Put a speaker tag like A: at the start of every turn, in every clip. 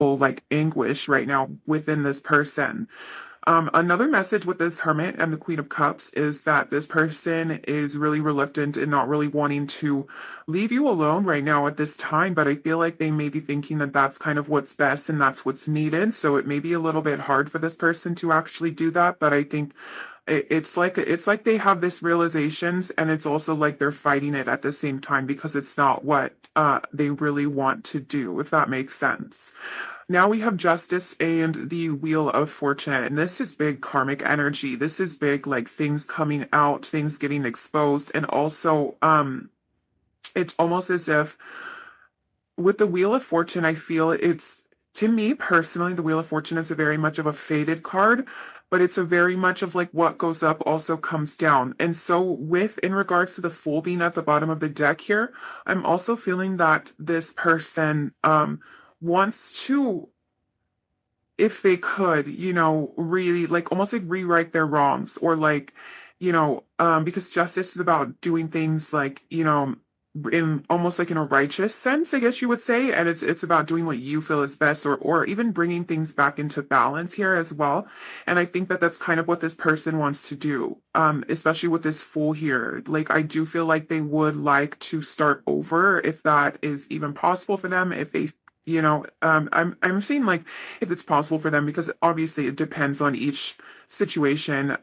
A: like anguish right now within this person. Another message with this Hermit and the Queen of Cups is that this person is really reluctant and not really wanting to leave you alone right now at this time, but I feel like they may be thinking that that's kind of what's best and that's what's needed. So it may be a little bit hard for this person to actually do that, but I think it's like they have this realizations and it's also like they're fighting it at the same time because it's not what they really want to do, if that makes sense. Now we have Justice and the Wheel of Fortune, and this is big karmic energy. This is big, like things coming out, things getting exposed, and also, it's almost as if with the Wheel of Fortune, I feel it's, to me personally, the Wheel of Fortune is a very much of a faded card, but it's a very much of like what goes up also comes down. And so with in regards to the Fool being at the bottom of the deck here, I'm also feeling that this person wants to, if they could, really like almost like rewrite their wrongs or like, because justice is about doing things like, in almost like in a righteous sense, I guess you would say, and it's about doing what you feel is best or even bringing things back into balance here as well. And I think that that's kind of what this person wants to do, especially with this Fool here. Like I do feel like they would like to start over if that is even possible for them, if they I'm seeing like if it's possible for them because obviously it depends on each situation.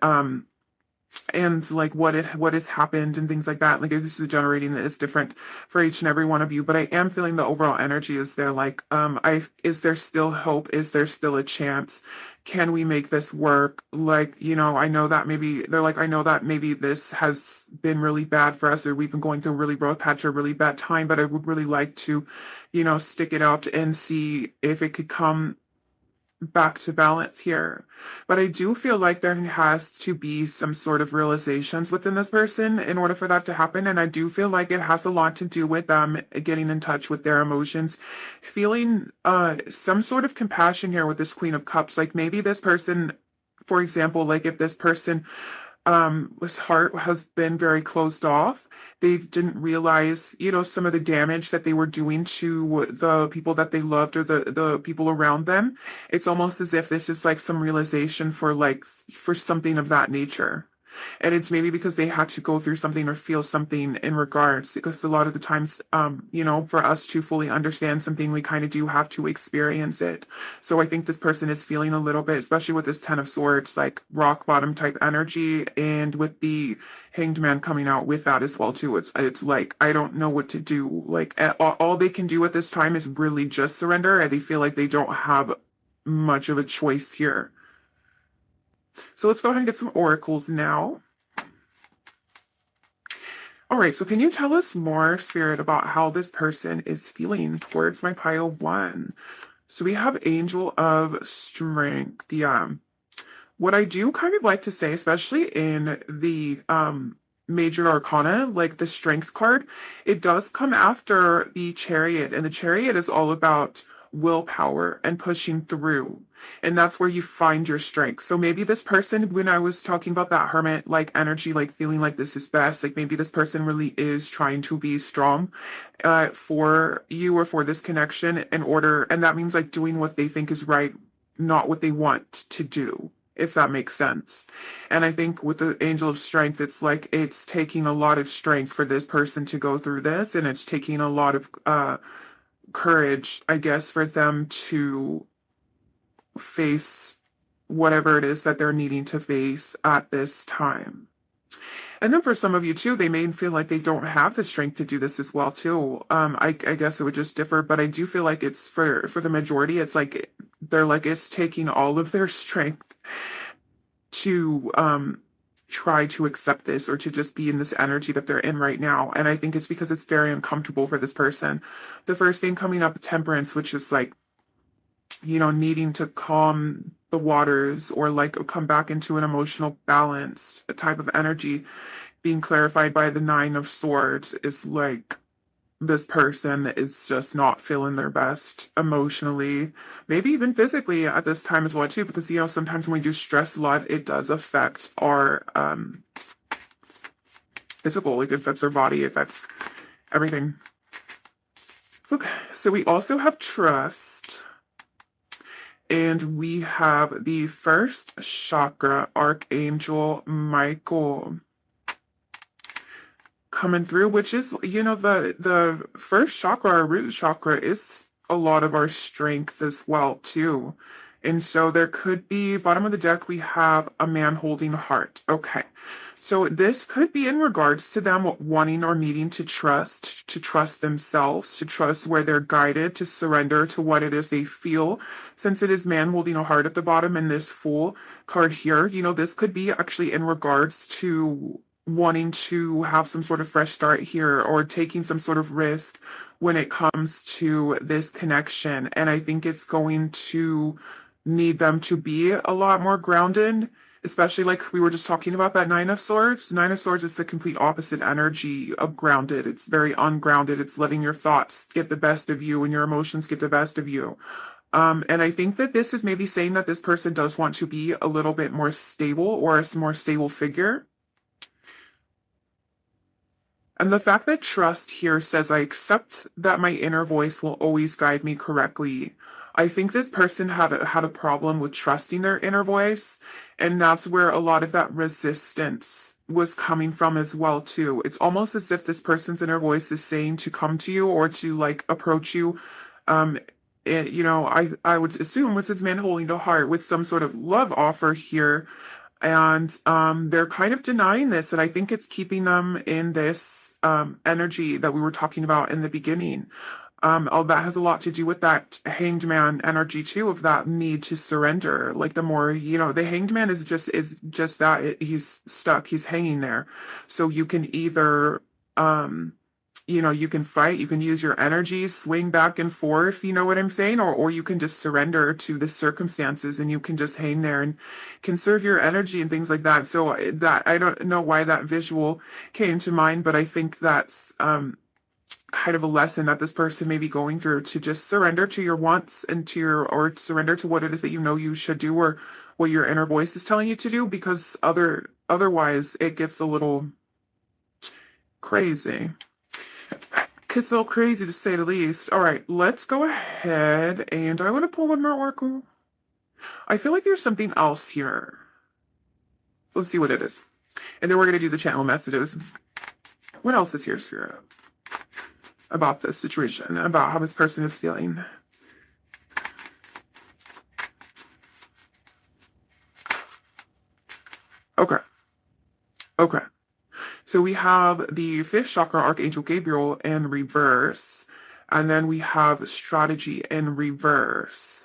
A: And like what has happened and things like that. Like this is generating that is different for each and every one of you, but I am feeling the overall energy is there. Like I is there still hope? Is there still a chance? Can we make this work? Like, I know that maybe they're like, I know that maybe this has been really bad for us, or we've been going through a really rough patch or a really bad time, but I would really like to, stick it out and see if it could come back to balance here. But I do feel like there has to be some sort of realizations within this person in order for that to happen. And I do feel like it has a lot to do with them getting in touch with their emotions, feeling some sort of compassion here with this Queen of Cups. Like maybe this person, for example, like if this person his heart has been very closed off. They didn't realize, some of the damage that they were doing to the people that they loved or the people around them. It's almost as if this is like some realization for like for something of that nature. And it's maybe because they had to go through something or feel something in regards, because a lot of the times, for us to fully understand something, we kind of do have to experience it. So I think this person is feeling a little bit, especially with this Ten of Swords, like rock bottom type energy, and with the Hanged Man coming out with that as well too. It's like I don't know what to do. Like all they can do at this time is really just surrender, and they feel like they don't have much of a choice here. So let's go ahead and get some oracles now. All right, so can you tell us more, Spirit, about how this person is feeling towards my pile one? So we have Angel of Strength. Yeah. What I do kind of like to say, especially in the major arcana, like the strength card, it does come after the chariot, and the chariot is all about willpower and pushing through. And that's where you find your strength. So maybe this person, when I was talking about that hermit like energy, like feeling like this is best, like maybe this person really is trying to be strong for you or for this connection in order, and that means like doing what they think is right, not what they want to do, if that makes sense. And I think with the Angel of Strength, it's like it's taking a lot of strength for this person to go through this, and it's taking a lot of courage, I guess, for them to face whatever it is that they're needing to face at this time. And then for some of you too, they may feel like they don't have the strength to do this as well too. I guess it would just differ, but I do feel like it's for the majority, it's like they're like it's taking all of their strength to try to accept this or to just be in this energy that they're in right now. And I think it's because it's very uncomfortable for this person. The first thing coming up, temperance, which is like, needing to calm the waters or like come back into an emotional balanced type of energy, being clarified by the Nine of Swords is like this person is just not feeling their best emotionally, maybe even physically at this time as well too, because sometimes when we do stress a lot, it does affect our physical, like it affects our body, it affects everything. Okay, so we also have trust. And we have the first chakra, Archangel Michael, coming through, which is, the first chakra, our root chakra, is a lot of our strength as well too. And so there could be, bottom of the deck, we have a man holding a heart. Okay. So this could be in regards to them wanting or needing to trust themselves, to trust where they're guided, to surrender to what it is they feel. Since it is man holding a heart at the bottom and this Fool card here, this could be actually in regards to wanting to have some sort of fresh start here or taking some sort of risk when it comes to this connection. And I think it's going to need them to be a lot more grounded, especially like we were just talking about that Nine of Swords. Nine of Swords is the complete opposite energy of grounded. It's very ungrounded. It's letting your thoughts get the best of you and your emotions get the best of you. And I think that this is maybe saying that this person does want to be a little bit more stable or a more stable figure. And the fact that trust here says, I accept that my inner voice will always guide me correctly. I think this person had a problem with trusting their inner voice, and that's where a lot of that resistance was coming from as well too. It's almost as if this person's inner voice is saying to come to you or to like approach you. Um, I would assume with this man holding the heart with some sort of love offer here, and they're kind of denying this, and I think it's keeping them in this energy that we were talking about in the beginning. All that has a lot to do with that hanged man energy too, of that need to surrender. Like the more, the hanged man is just that he's stuck, he's hanging there. So you can either you can fight, you can use your energy, swing back and forth, you know what I'm saying? Or you can just surrender to the circumstances and you can just hang there and conserve your energy and things like that. So that, I don't know why that visual came to mind, but I think that's kind of a lesson that this person may be going through, to just surrender to your wants and or surrender to what it is that you should do, or what your inner voice is telling you to do, because otherwise it gets a little crazy. It's so crazy to say the least. All right, let's go ahead and I want to pull one more oracle. I feel like there's something else here. Let's see what it is. And then we're going to do the channel messages. What else is here, Spirit? About this situation, about how this person is feeling. Okay. Okay. So we have the fifth chakra, Archangel Gabriel, in reverse. And then we have strategy in reverse.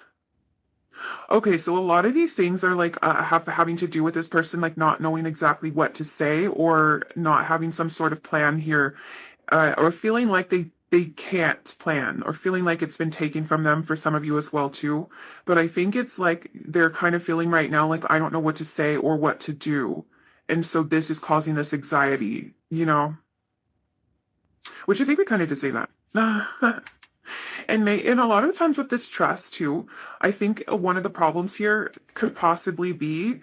A: Okay, so a lot of these things are like having to do with this person like not knowing exactly what to say, or not having some sort of plan here, or feeling like they can't plan, or feeling like it's been taken from them for some of you as well too. But I think it's like they're kind of feeling right now like I don't know what to say or what to do. And so this is causing this anxiety, which I think we kind of did say that. And a lot of times with this trust too, I think one of the problems here could possibly be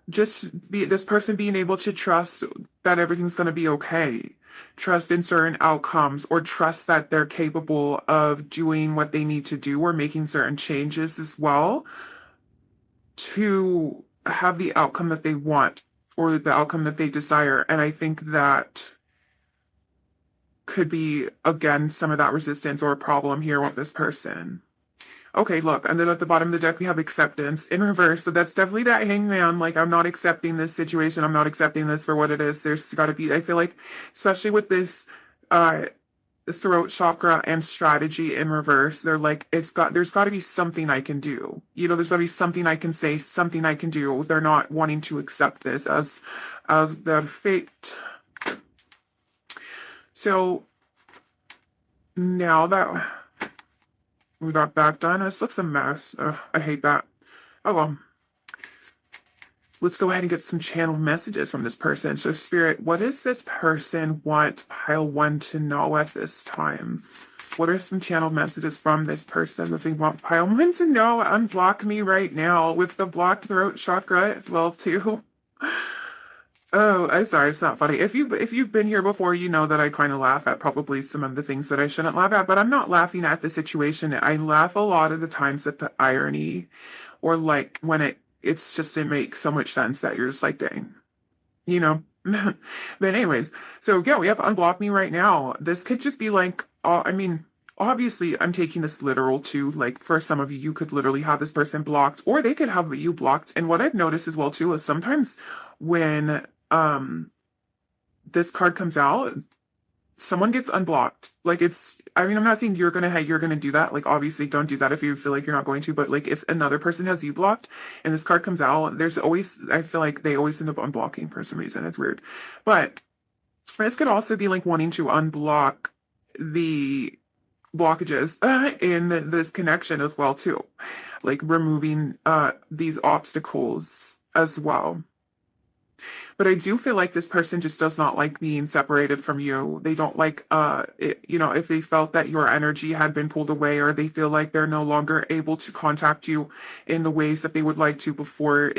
A: this person being able to trust that everything's going to be okay. Trust in certain outcomes, or trust that they're capable of doing what they need to do, or making certain changes as well to have the outcome that they want, or the outcome that they desire. And I think that could be, again, some of that resistance or problem here with this person. Okay, look, and then at the bottom of the deck, we have acceptance in reverse. So that's definitely that hangman. Like, I'm not accepting this situation. I'm not accepting this for what it is. There's got to be, I feel like, especially with this throat chakra and strategy in reverse, they're like, there's got to be something I can do. There's got to be something I can say, something I can do. They're not wanting to accept this as the fate. So now that we got that done, this looks a mess. I hate that. Oh well. Let's go ahead and get some channeled messages from this person. So Spirit, what does this person want pile 1 to know at this time? What are some channeled messages from this person that they want pile 1 to know? Unblock me right now with the blocked throat chakra as well too. Oh, I'm sorry, it's not funny. If you've been here before, you know that I kind of laugh at probably some of the things that I shouldn't laugh at, but I'm not laughing at the situation. I laugh a lot of the times at the irony, or like when it's just it makes so much sense that you're just like, dang, you know. But anyways, so yeah, we have unblock me right now. This could just be like, I mean, obviously I'm taking this literal too. Like for some of you, you could literally have this person blocked, or they could have you blocked. And what I've noticed as well too is sometimes when this card comes out, someone gets unblocked. Like it's, I mean, I'm not saying you're gonna do that. Like obviously don't do that if you feel like you're not going to, but like if another person has you blocked and this card comes out, there's always, I feel like they always end up unblocking for some reason. It's weird. But this could also be like wanting to unblock the blockages in this connection as well too. Like removing these obstacles as well. But I do feel like this person just does not like being separated from you. They don't like, if they felt that your energy had been pulled away, or they feel like they're no longer able to contact you in the ways that they would like to before,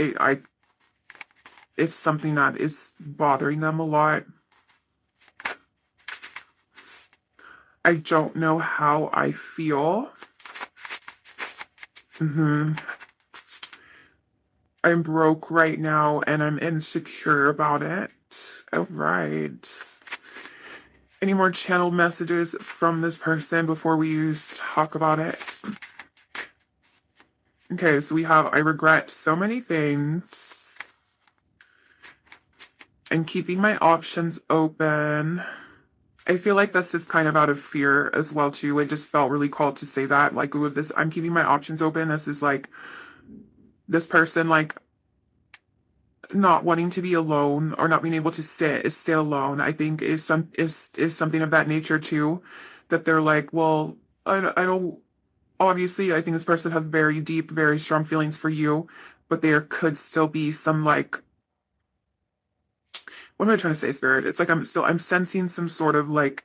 A: it's something that is bothering them a lot. I don't know how I feel. hmm I'm broke right now and I'm insecure about it. All right. Any more channel messages from this person before we talk about it? Okay, so we have I regret so many things and keeping my options open. I feel like this is kind of out of fear as well too. I just felt really called to say that. Like with this, I'm keeping my options open. This is like this person like not wanting to be alone or not being able to stay alone. I think is something of that nature too. That they're like, well, I don't obviously, I think this person has very deep, very strong feelings for you, but there could still be some like, what am I trying to say, Spirit? It's like I'm sensing some sort of like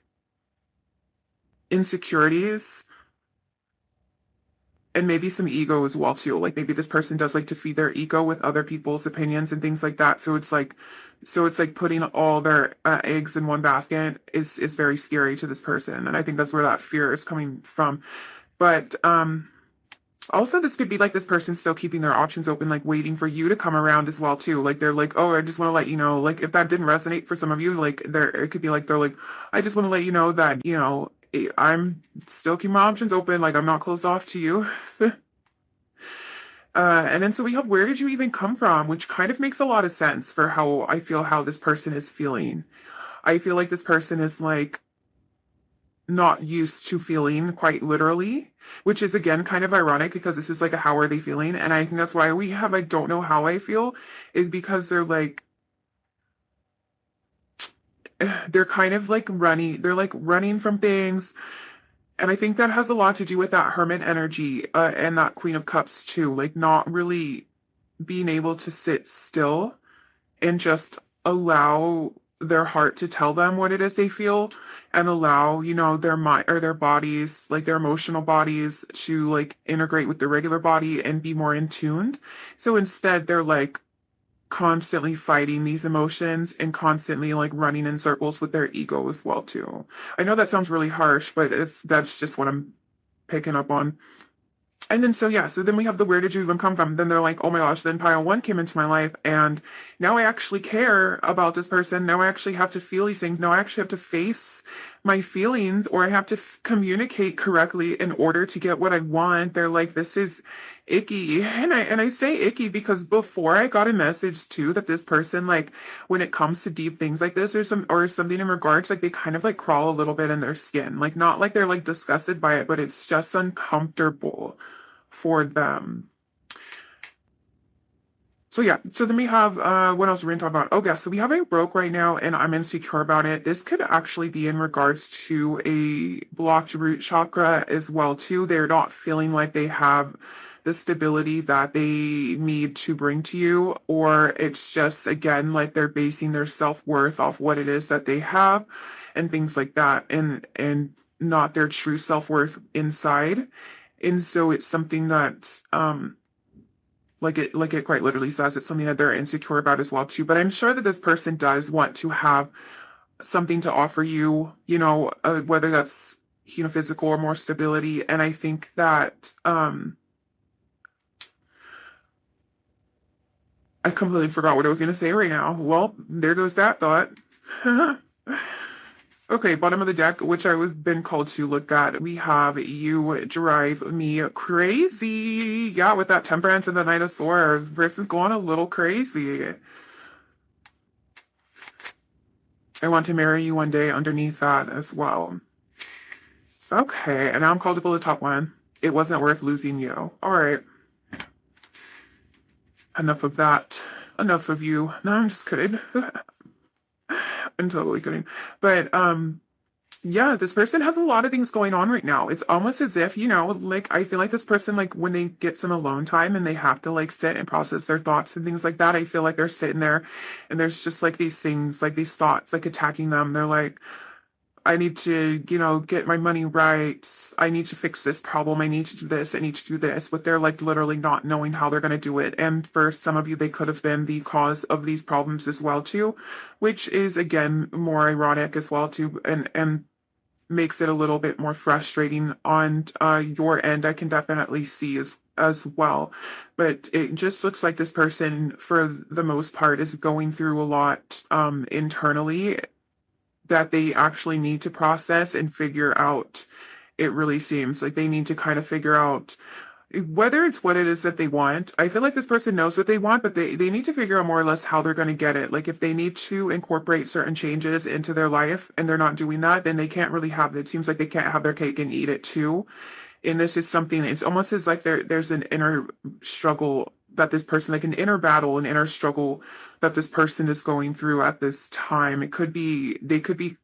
A: insecurities and maybe some ego as well too. Like maybe this person does like to feed their ego with other people's opinions and things like that. So it's like putting all their eggs in one basket is very scary to this person, and I think that's where that fear is coming from. But also, this could be like this person still keeping their options open, like waiting for you to come around as well too. Like they're like, oh, I just want to let you know. Like if that didn't resonate for some of you, like there it could be like they're like, I just want to let you know that I'm still keeping my options open. Like I'm not closed off to you. And then so we have where did you even come from, which kind of makes a lot of sense for how I feel how this person is feeling. I feel like this person is like not used to feeling quite literally, which is again kind of ironic because this is like a how are they feeling? And I think that's why we have I don't know how I feel is because they're kind of like running from things. And I think that has a lot to do with that hermit energy and that Queen of Cups too, like not really being able to sit still and just allow their heart to tell them what it is they feel and allow, their mind or their bodies, like their emotional bodies to like integrate with the regular body and be more in tuned. So instead they're like constantly fighting these emotions and constantly like running in circles with their ego as well too. I know that sounds really harsh, but that's just what I'm picking up on. And then so yeah, so then we have the where did you even come from? Then they're like, oh my gosh, then pile one came into my life and now I actually care about this person. Now I actually have to feel these things. Now I actually have to face my feelings or I have to communicate correctly in order to get what I want. They're like, this is icky. And I say icky because before I got a message too that this person like when it comes to deep things like this or something in regards like they kind of like crawl a little bit in their skin. Like not like they're like disgusted by it, but it's just uncomfortable for them. So yeah, so then we have what else are we gonna talk about? Oh yeah, so we have a broke right now and I'm insecure about it. This could actually be in regards to a blocked root chakra as well too. They're not feeling like they have the stability that they need to bring to you, or it's just again like they're basing their self-worth off what it is that they have and things like that and not their true self-worth inside. And so it's something that Like it quite literally says it's something that they're insecure about as well too. But I'm sure that this person does want to have something to offer you, whether that's, physical or more stability. And I think that I completely forgot what I was going to say right now. Well, there goes that thought. Okay, bottom of the deck, which I was been called to look at, we have you drive me crazy. Yeah, with that temperance and the Knight of Swords, person's going a little crazy. I want to marry you one day underneath that as well. Okay, and now I'm called to pull the top one. It wasn't worth losing you. All right, enough of that. Enough of you. No, I'm just kidding. I'm totally kidding. But yeah, this person has a lot of things going on right now. It's almost as if, like I feel like this person, like when they get some alone time and they have to like sit and process their thoughts and things like that, I feel like they're sitting there and there's just like these things, like these thoughts like attacking them. They're like, I need to, get my money right. I need to fix this problem. I need to do this. I need to do this. But they're like literally not knowing how they're going to do it. And for some of you, they could have been the cause of these problems as well too, which is again more ironic as well too, and makes it a little bit more frustrating on your end. I can definitely see as well. But it just looks like this person, for the most part, is going through a lot internally that they actually need to process and figure out. It really seems like they need to kind of figure out whether it's what it is that they want. I feel like this person knows what they want, but they need to figure out more or less how they're going to get it. Like if they need to incorporate certain changes into their life and they're not doing that, then they can't really have it. It seems like they can't have their cake and eat it too. And this is something, it's almost as like there's an inner struggle that this person, like an inner battle, an inner struggle that this person is going through at this time. They could be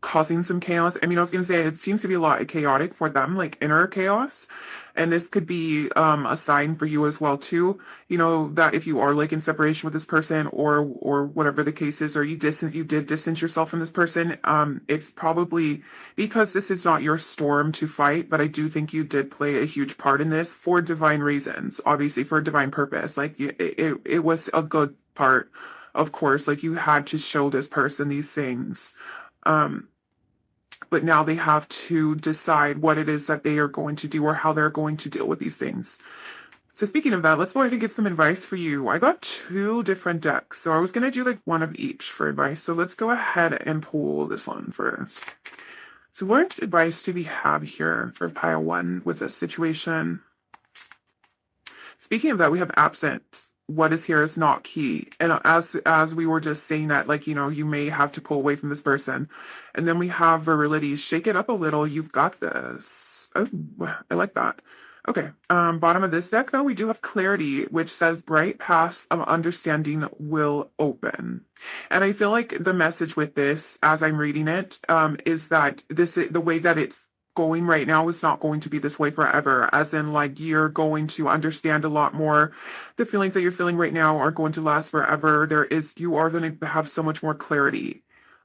A: causing some chaos. I mean, I was going to say it seems to be a lot chaotic for them, like inner chaos. And this could be a sign for you as well too. That if you are like in separation with this person or whatever the case is, or you did distance yourself from this person, it's probably because this is not your storm to fight, but I do think you did play a huge part in this for divine reasons, obviously for a divine purpose. Like it was a good part, of course, like you had to show this person these things. Um, but now they have to decide what it is that they are going to do or how they're going to deal with these things. So speaking of that, let's go ahead and get some advice for you. I got two different decks, so I was going to do like one of each for advice. So let's go ahead and pull this one first. So what advice do we have here for pile one with this situation? Speaking of that, we have absent. What is here is not key. And as we were just saying that, like, you may have to pull away from this person. And then we have virility. Shake it up a little. You've got this. Oh, I like that. Okay. Bottom of this deck, though, we do have clarity, which says bright paths of understanding will open. And I feel like the message with this, as I'm reading it, is that the way that it's going right now is not going to be this way forever, as in like you're going to understand a lot more. The feelings that you're feeling right now are going to last forever. You are going to have so much more clarity.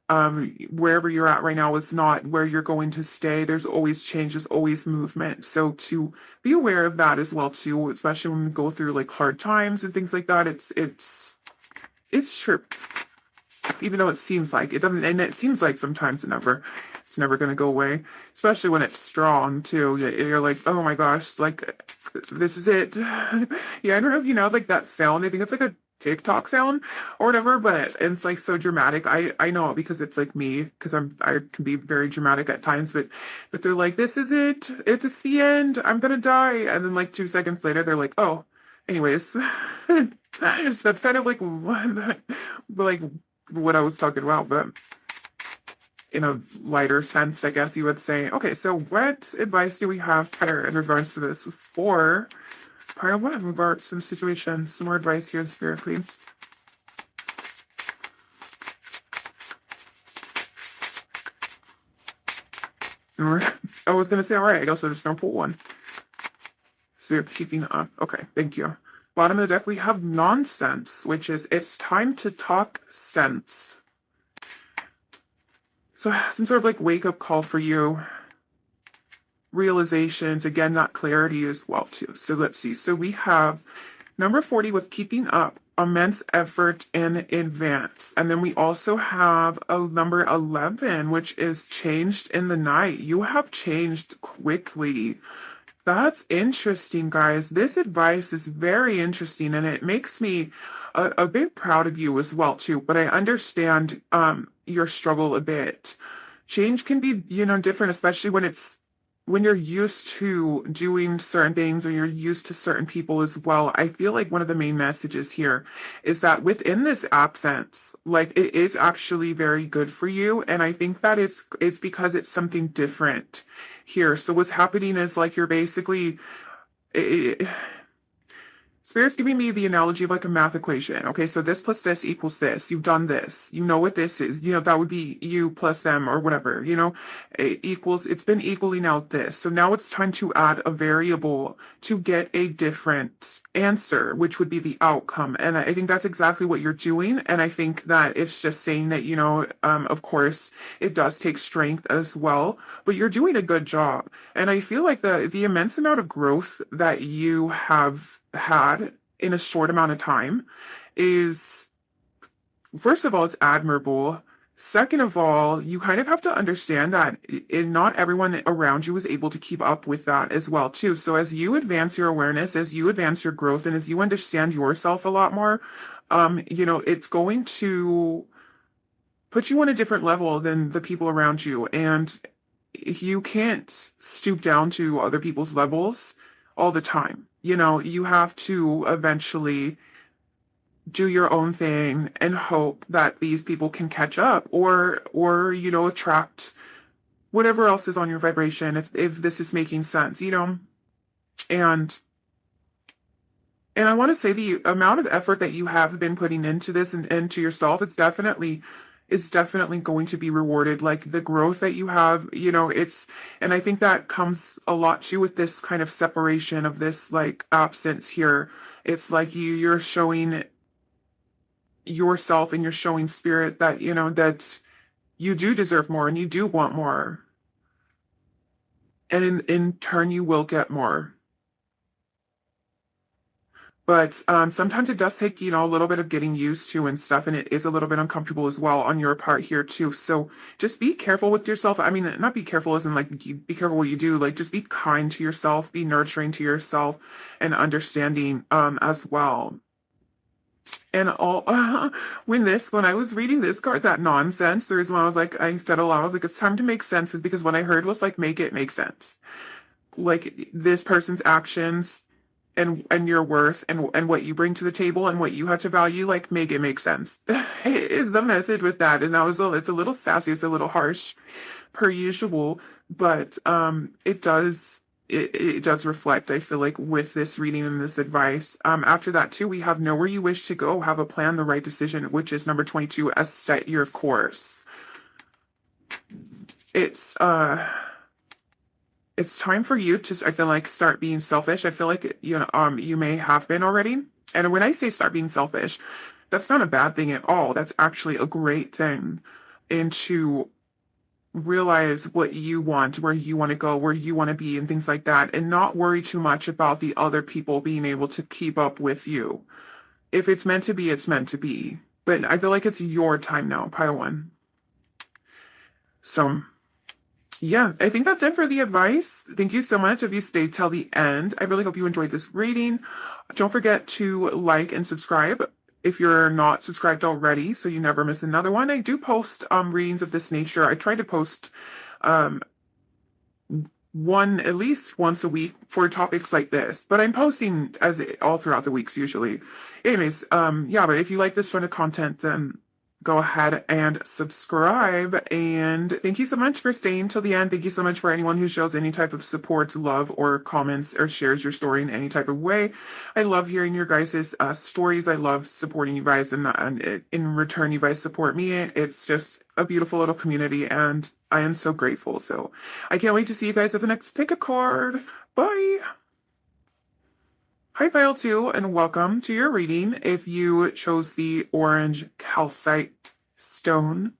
A: Wherever you're at right now is not where you're going to stay. There's always change, there's always movement. So to be aware of that as well too, especially when we go through like hard times and things like that. It's true. Even though it seems like it doesn't, and it seems like sometimes it's never going to go away, especially when it's strong too. You're like, oh my gosh, like this is it. Yeah, I don't know if you know like that sound. I think it's like a TikTok sound or whatever, but it's like so dramatic. I know it because it's like me, because I can be very dramatic at times, but they're like, this is it. It's the end. I'm gonna die, and then like 2 seconds later, they're like, oh, anyways. That's kind of like like what I was talking about, but in a lighter sense, I guess you would say. Okay, so what advice do we have here in regards to this for pile one, in regards to some situations? Some more advice here, Spirit, please. I was gonna say, all right, I guess I'm just gonna pull one. So you're keeping up. Okay, thank you. Bottom of the deck, we have nonsense, which is it's time to talk sense. So some sort of like wake up call for you. realizations, again, that clarity as well too. So let's see. So we have number 40 with keeping up, immense effort in advance. And then we also have a number 11, which is changed in the night. You have changed quickly. That's interesting, guys. This advice is very interesting, and it makes me a bit proud of you as well, too. But I understand your struggle a bit. Change can be, different, especially when you're used to doing certain things or you're used to certain people as well. I feel like one of the main messages here is that within this absence, like it is actually very good for you. And I think that it's because it's something different here. So what's happening is like you're basically it, Spirit's giving me the analogy of like a math equation. Okay, so this plus this equals this. You've done this. You know what this is. That would be you plus them or whatever, it's been equaling out this. So now it's time to add a variable to get a different answer, which would be the outcome. And I think that's exactly what you're doing. And I think that it's just saying that, of course, it does take strength as well, but you're doing a good job. And I feel like the immense amount of growth that you have had in a short amount of time is, first of all, it's admirable. Second of all, you kind of have to understand that not everyone around you is able to keep up with that as well, too. So as you advance your awareness, as you advance your growth, and as you understand yourself a lot more, it's going to put you on a different level than the people around you. And you can't stoop down to other people's levels all the time. You have to eventually do your own thing and hope that these people can catch up or attract whatever else is on your vibration, if this is making sense, and I want to say the amount of effort that you have been putting into this and into yourself, is definitely going to be rewarded. Like the growth that you have, and I think that comes a lot too with this kind of separation of this like absence here. It's like you're showing yourself and you're showing spirit that, that you do deserve more and you do want more. And in turn, you will get more. But sometimes it does take, a little bit of getting used to and stuff, and it is a little bit uncomfortable as well on your part here too. So just be careful with yourself. I mean, not be careful as in like be careful what you do. Like just be kind to yourself, be nurturing to yourself, and understanding as well. And all when I was reading this card, that nonsense, the reason why I said aloud, I was like, it's time to make sense, is because what I heard was like, make it make sense. Like this person's actions and your worth and what you bring to the table and what you have to value, like make it make sense. Is the message with that. And it's a little sassy, it's a little harsh per usual, but it does reflect, I feel like, with this reading and this advice. After that too, we have know where you wish to go, have a plan, the right decision, which is number 22, as set your course. It's time for you to, I feel like, start being selfish. I feel like, you may have been already. And when I say start being selfish, that's not a bad thing at all. That's actually a great thing. And to realize what you want, where you want to go, where you want to be, and things like that, and not worry too much about the other people being able to keep up with you. If it's meant to be, it's meant to be. But I feel like it's your time now, pile one. So yeah, I think that's it for the advice. Thank you so much if you stayed till the end. I really hope you enjoyed this reading. Don't forget to like and subscribe if you're not subscribed already, so you never miss another one. I do post readings of this nature. I try to post one at least once a week for topics like this, but I'm posting all throughout the weeks usually. Anyways, yeah, but if you like this sort of content, then go ahead and subscribe. And thank you so much for staying till the end. Thank you so much for anyone who shows any type of support, love, or comments, or shares your story in any type of way. I love hearing your guys' stories. I love supporting you guys, and in return, you guys support me. It's just a beautiful little community, and I am so grateful. So I can't wait to see you guys at the next pick a card. Bye! Hi, File 2, and welcome to your reading if you chose the orange calcite stone,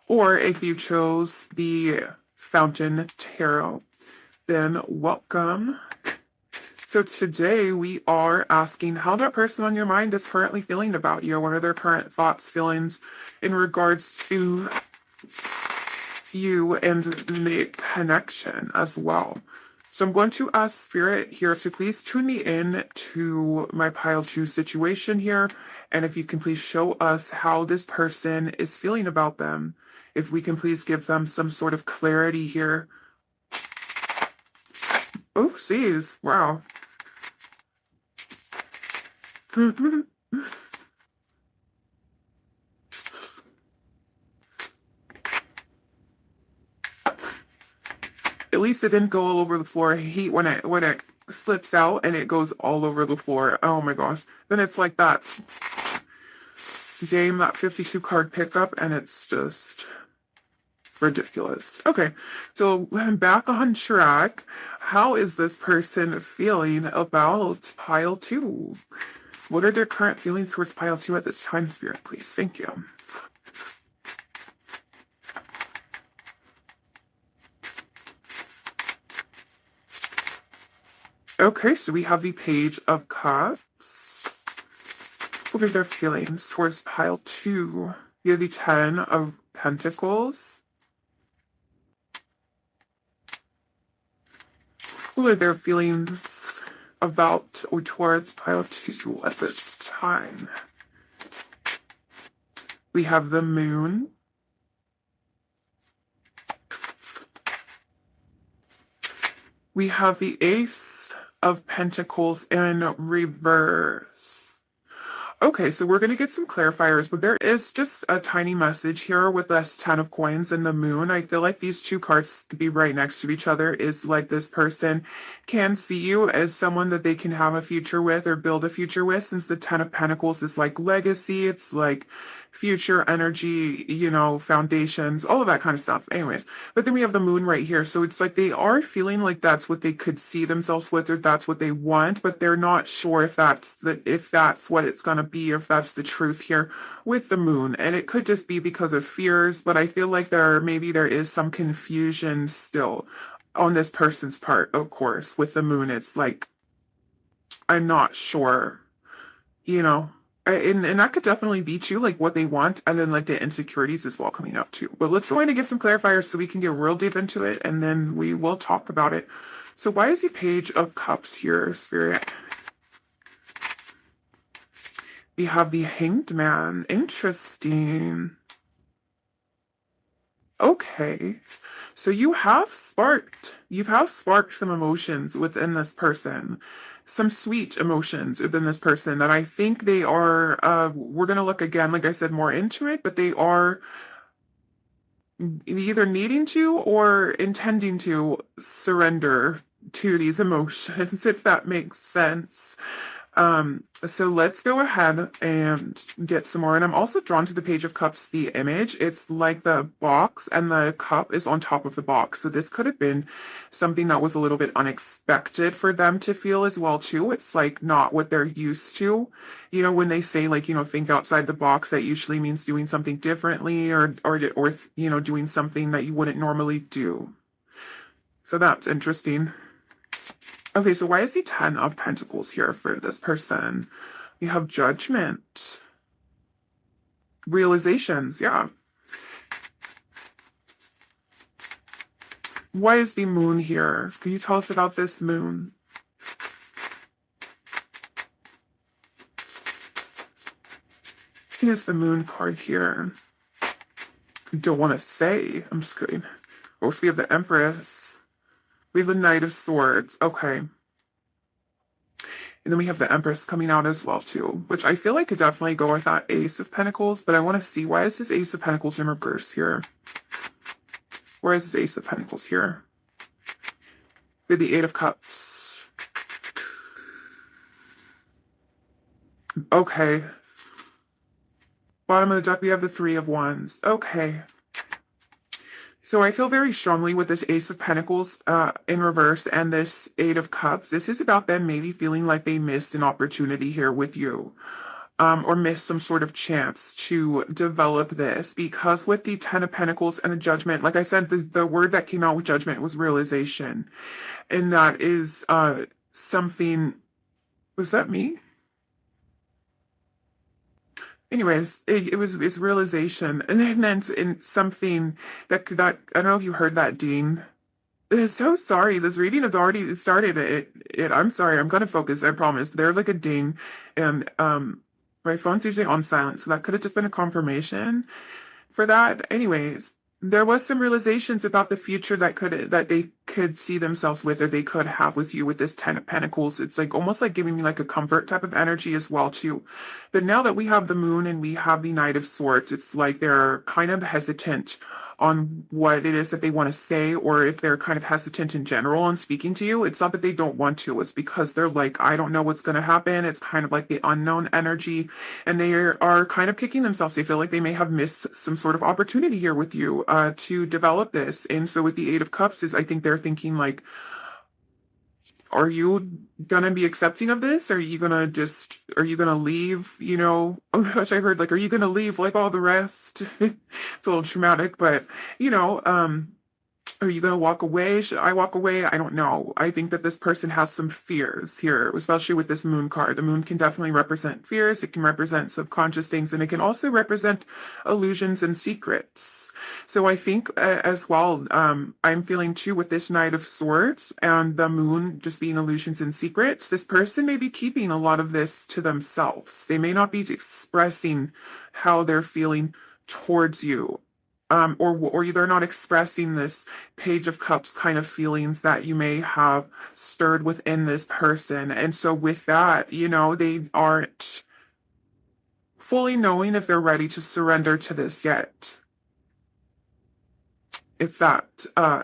A: or if you chose the fountain tarot. then welcome. So today we are asking how that person on your mind is currently feeling about you. What are their current thoughts, feelings in regards to you and the connection as well. So I'm going to ask Spirit here to please tune me in to my pile 2 situation here. And if you can please show us how this person is feeling about them. If we can please give them some sort of clarity here. Oh, geez. Wow. At least it didn't go all over the floor. I hate when it slips out and it goes all over the floor. Oh my gosh. Then it's like that game, that 52 card pickup, and it's just ridiculous. Okay, so I'm back on track. How is this person feeling about pile 2? What are their current feelings towards pile 2 at this time, Spirit, please? Thank you. Okay, so we have the Page of Cups. What are their feelings towards pile 2? We have the 10 of Pentacles. What are their feelings about or towards pile 2 at this time? We have the Moon. We have the Ace of Pentacles in reverse. Okay, so we're going to get some clarifiers, but there is just a tiny message here with this 10 of coins and the moon. I feel like these two cards to be right next to each other is like this person can see you as someone that they can have a future with or build a future with, since the 10 of Pentacles is like legacy, it's like future energy, you know, foundations, all of that kind of stuff. Anyways, but then we have the moon right here. So it's like they are feeling like that's what they could see themselves with, or that's what they want, but they're not sure if that's what it's going to be, if that's the truth here with the moon. And it could just be because of fears, but I feel like there is some confusion still on this person's part, of course. With the moon, it's like, I'm not sure, you know. And that could definitely be too, like what they want, and then like the insecurities as well coming up too. But let's go in and get some clarifiers so we can get real deep into it, and then we will talk about it. So why is the Page of Cups here, Spirit? We have the Hanged Man. Interesting. Okay. So you've sparked some emotions within this person. Some sweet emotions within this person that I think they are, we're going to look again, like I said, more into it, but they are either needing to or intending to surrender to these emotions, if that makes sense. So let's go ahead and get some more. And I'm also drawn to the Page of Cups, the image. It's like the box and the cup is on top of the box. So this could have been something that was a little bit unexpected for them to feel as well too. It's like not what they're used to. You know, when they say like, you know, think outside the box, that usually means doing something differently or you know, doing something that you wouldn't normally do. So that's interesting. Okay, so why is the 10 of Pentacles here for this person? We have Judgment. Realizations, yeah. Why is the Moon here? Can you tell us about this Moon? What is the Moon card here? I don't want to say. I'm just kidding. Oh, we have the Empress. We have the Knight of Swords. Okay. And then we have the Empress coming out as well, too, which I feel like could definitely go with that Ace of Pentacles, but I want to see, why is this Ace of Pentacles in reverse here? Where is this Ace of Pentacles here? We have the Eight of Cups. Okay. Bottom of the deck, we have the Three of Wands. Okay. So I feel very strongly with this Ace of Pentacles in reverse and this Eight of Cups. This is about them maybe feeling like they missed an opportunity here with you. or miss some sort of chance to develop this, because with the Ten of Pentacles and the Judgment, like I said, the word that came out with Judgment was realization. And that is something, was that me? Anyways, it's realization, and then in something that I don't know if you heard that, Dean. So sorry, this reading has already started. I'm sorry, I'm gonna focus, I promise. There's like a ding, and my phone's usually on silent, so that could have just been a confirmation for that. Anyways, there was some realizations about the future that they could see themselves with, or they could have with you with this Ten of Pentacles. It's like almost like giving me like a comfort type of energy as well too. But now that we have the Moon and we have the Knight of Swords, it's like they're kind of hesitant on what it is that they want to say, or if they're kind of hesitant in general on speaking to you. It's not that they don't want to, it's because they're like, I don't know what's going to happen. It's kind of like the unknown energy, and they are kind of kicking themselves. They feel like they may have missed some sort of opportunity here with you to develop this. And so with the Eight of Cups is, I think they're thinking like, are you gonna be accepting of this? Are you gonna leave? You know, oh gosh, I heard like, are you gonna leave like all the rest? It's a little traumatic, but you know, are you going to walk away? Should I walk away? I don't know. I think that this person has some fears here, especially with this moon card. The moon can definitely represent fears. It can represent subconscious things, and it can also represent illusions and secrets. So I think as well, I'm feeling too with this Knight of Swords and the moon just being illusions and secrets. This person may be keeping a lot of this to themselves. They may not be expressing how they're feeling towards you, or they're not expressing this Page of Cups kind of feelings that you may have stirred within this person. And so with that, you know, they aren't fully knowing if they're ready to surrender to this yet, if that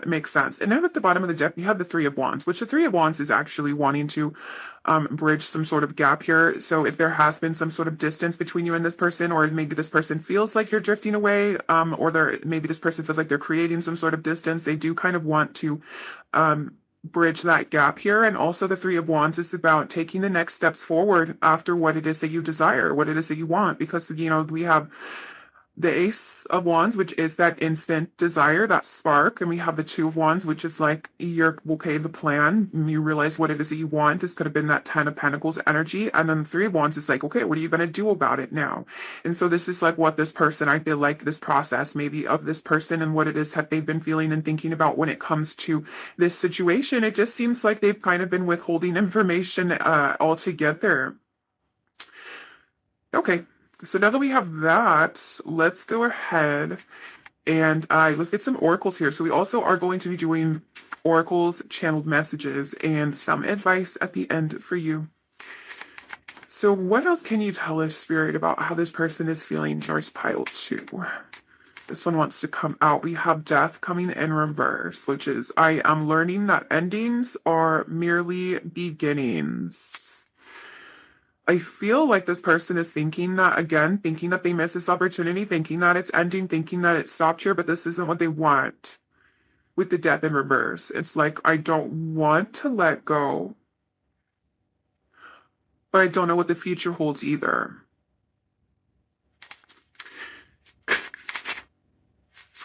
A: makes sense. And then at the bottom of the deck, we have the Three of Wands, which the Three of Wands is actually wanting to bridge some sort of gap here. So if there has been some sort of distance between you and this person, or maybe this person feels like you're drifting away, or maybe this person feels like they're creating some sort of distance, they do kind of want to bridge that gap here. And also the Three of Wands is about taking the next steps forward after what it is that you desire, what it is that you want, because, you know, we have the Ace of Wands, which is that instant desire, that spark, and we have the Two of Wands, which is like, you're okay, the plan, you realize what it is that you want. This could have been that Ten of Pentacles energy. And then the Three of Wands is like, okay, what are you going to do about it now? And so this is like what this person, I feel like this process maybe of this person and what it is that they've been feeling and thinking about when it comes to this situation. It just seems like they've kind of been withholding information altogether. Okay. So now that we have that, let's go ahead and let's get some oracles here. So we also are going to be doing oracles, channeled messages, and some advice at the end for you. So what else can you tell us, Spirit, about how this person is feeling? North pile 2. This one wants to come out. We have Death coming in reverse, which is, I am learning that endings are merely beginnings. I feel like this person is thinking that, again, thinking that they missed this opportunity, thinking that it's ending, thinking that it stopped here, but this isn't what they want with the Death in reverse. It's like, I don't want to let go, but I don't know what the future holds either.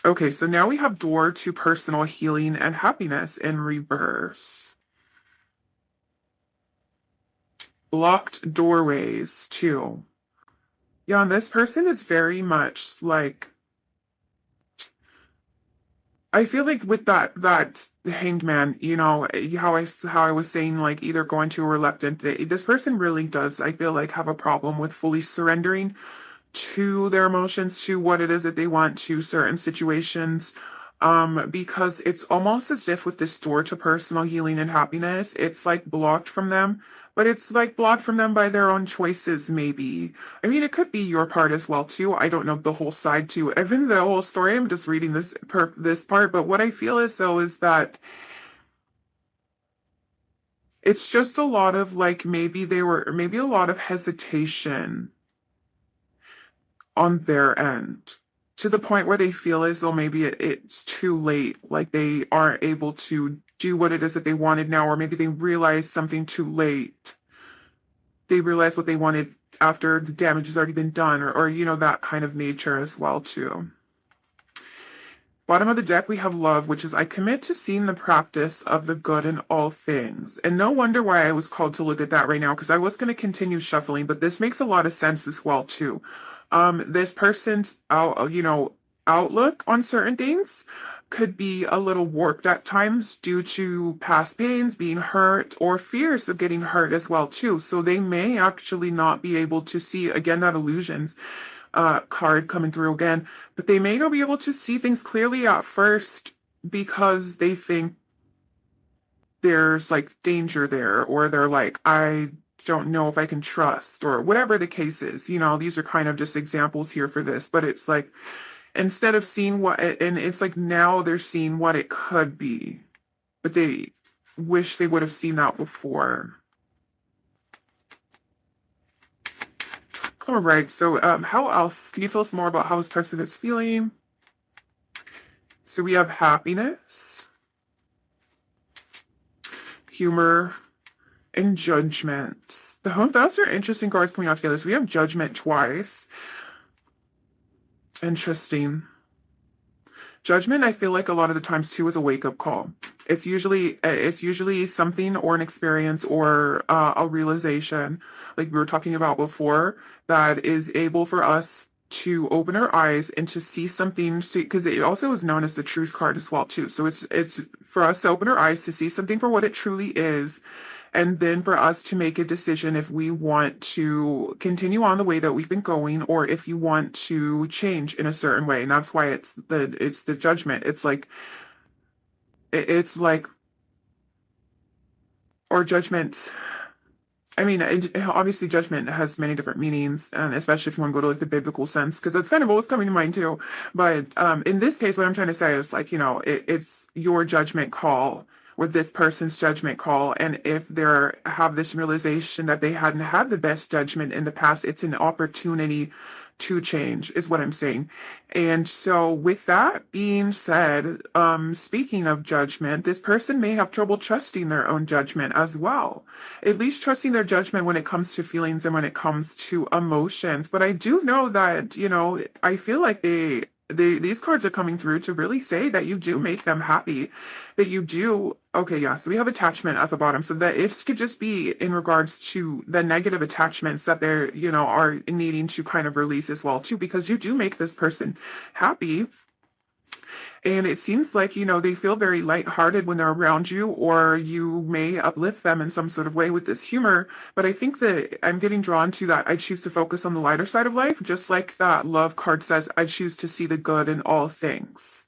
A: Okay, so now we have Door to Personal Healing and Happiness in reverse. Blocked doorways too. Yeah, and this person is very much like, I feel like with that Hanged Man, you know, how I was saying, like, either going to or reluctant, this person really does, I feel like, have a problem with fully surrendering to their emotions, to what it is that they want, to certain situations. Because it's almost as if with this Door to Personal Healing and Happiness, it's like blocked from them, but it's like blocked from them by their own choices, maybe. I mean, it could be your part as well, too. I don't know the whole side, too. Even the whole story, I'm just reading this part, but what I feel is, though, is that it's just a lot of, like, maybe a lot of hesitation on their end, to the point where they feel as though maybe it's too late, like they aren't able to do what it is that they wanted now, or maybe they realize something too late. They realize what they wanted after the damage has already been done, or you know, that kind of nature as well too. Bottom of the deck, we have love, which is I commit to seeing the practice of the good in all things. And no wonder why I was called to look at that right now, because I was going to continue shuffling, but this makes a lot of sense as well too. This person's outlook on certain things could be a little warped at times due to past pains, being hurt, or fears of getting hurt as well too. So they may actually not be able to see, again, that illusions card coming through again, but they may not be able to see things clearly at first because they think there's like danger there, or they're like, I don't know if I can trust, or whatever the case is. You know, these are kind of just examples here for this, but it's like instead of seeing what, and it's like now they're seeing what it could be, but they wish they would have seen that before. All right, so how else can you tell us more about how this person is feeling? So we have happiness, humor, and judgment. Those are interesting cards coming out together. So we have judgment twice. Interesting. Judgment, I feel like a lot of the times too, is a wake-up call. It's usually something or an experience or a realization, like we were talking about before, that is able for us to open our eyes and to see something. Because it also is known as the truth card as well too. So it's for us to open our eyes to see something for what it truly is, and then for us to make a decision if we want to continue on the way that we've been going, or if you want to change in a certain way. And that's why it's the judgment. It's like, or judgment. I mean, obviously judgment has many different meanings, and especially if you want to go to like the biblical sense, because that's kind of what's coming to mind too. But in this case, what I'm trying to say is like, you know, it's your judgment call, or this person's judgment call, and if they have this realization that they hadn't had the best judgment in the past, it's an opportunity to change, is what I'm saying. And so with that being said, speaking of judgment, this person may have trouble trusting their own judgment as well. At least trusting their judgment when it comes to feelings and when it comes to emotions. But I do know that, you know, I feel like these cards are coming through to really say that you do make them happy, that you do. Okay, yeah, so we have attachment at the bottom. So that ifs could just be in regards to the negative attachments that they're, you know, are needing to kind of release as well too, because you do make this person happy. And it seems like, you know, they feel very lighthearted when they're around you, or you may uplift them in some sort of way with this humor. But I think that I'm getting drawn to that I choose to focus on the lighter side of life, just like that love card says, I choose to see the good in all things.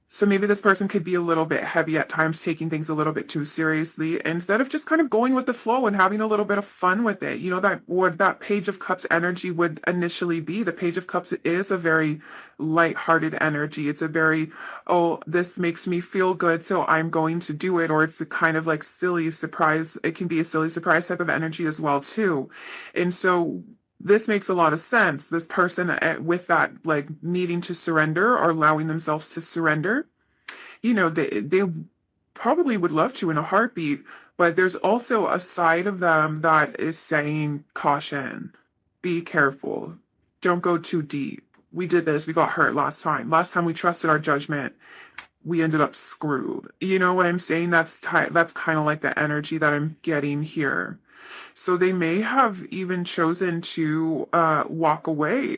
A: So maybe this person could be a little bit heavy at times, taking things a little bit too seriously, instead of just kind of going with the flow and having a little bit of fun with it. You know, that what that Page of Cups energy would initially be. The Page of Cups is a very light-hearted energy. It's a very, oh, this makes me feel good, so I'm going to do it. Or it's a kind of like silly surprise. It can be a silly surprise type of energy as well, too. And so this makes a lot of sense. This person with that, like, needing to surrender or allowing themselves to surrender, you know, they probably would love to in a heartbeat, but there's also a side of them that is saying, caution, be careful, don't go too deep. We did this, we got hurt last time. Last time we trusted our judgment, we ended up screwed. You know what I'm saying? That's kind of like the energy that I'm getting here. So they may have even chosen to walk away,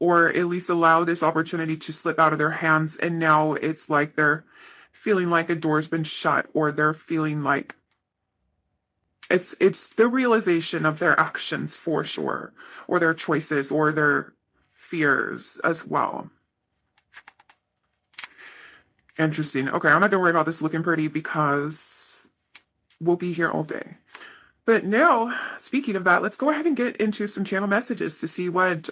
A: or at least allow this opportunity to slip out of their hands. And now it's like they're feeling like a door's been shut, or they're feeling like it's the realization of their actions for sure, or their choices, or their fears as well. Interesting. Okay, I'm not gonna worry about this looking pretty because we'll be here all day. But now, speaking of that, let's go ahead and get into some channel messages to see what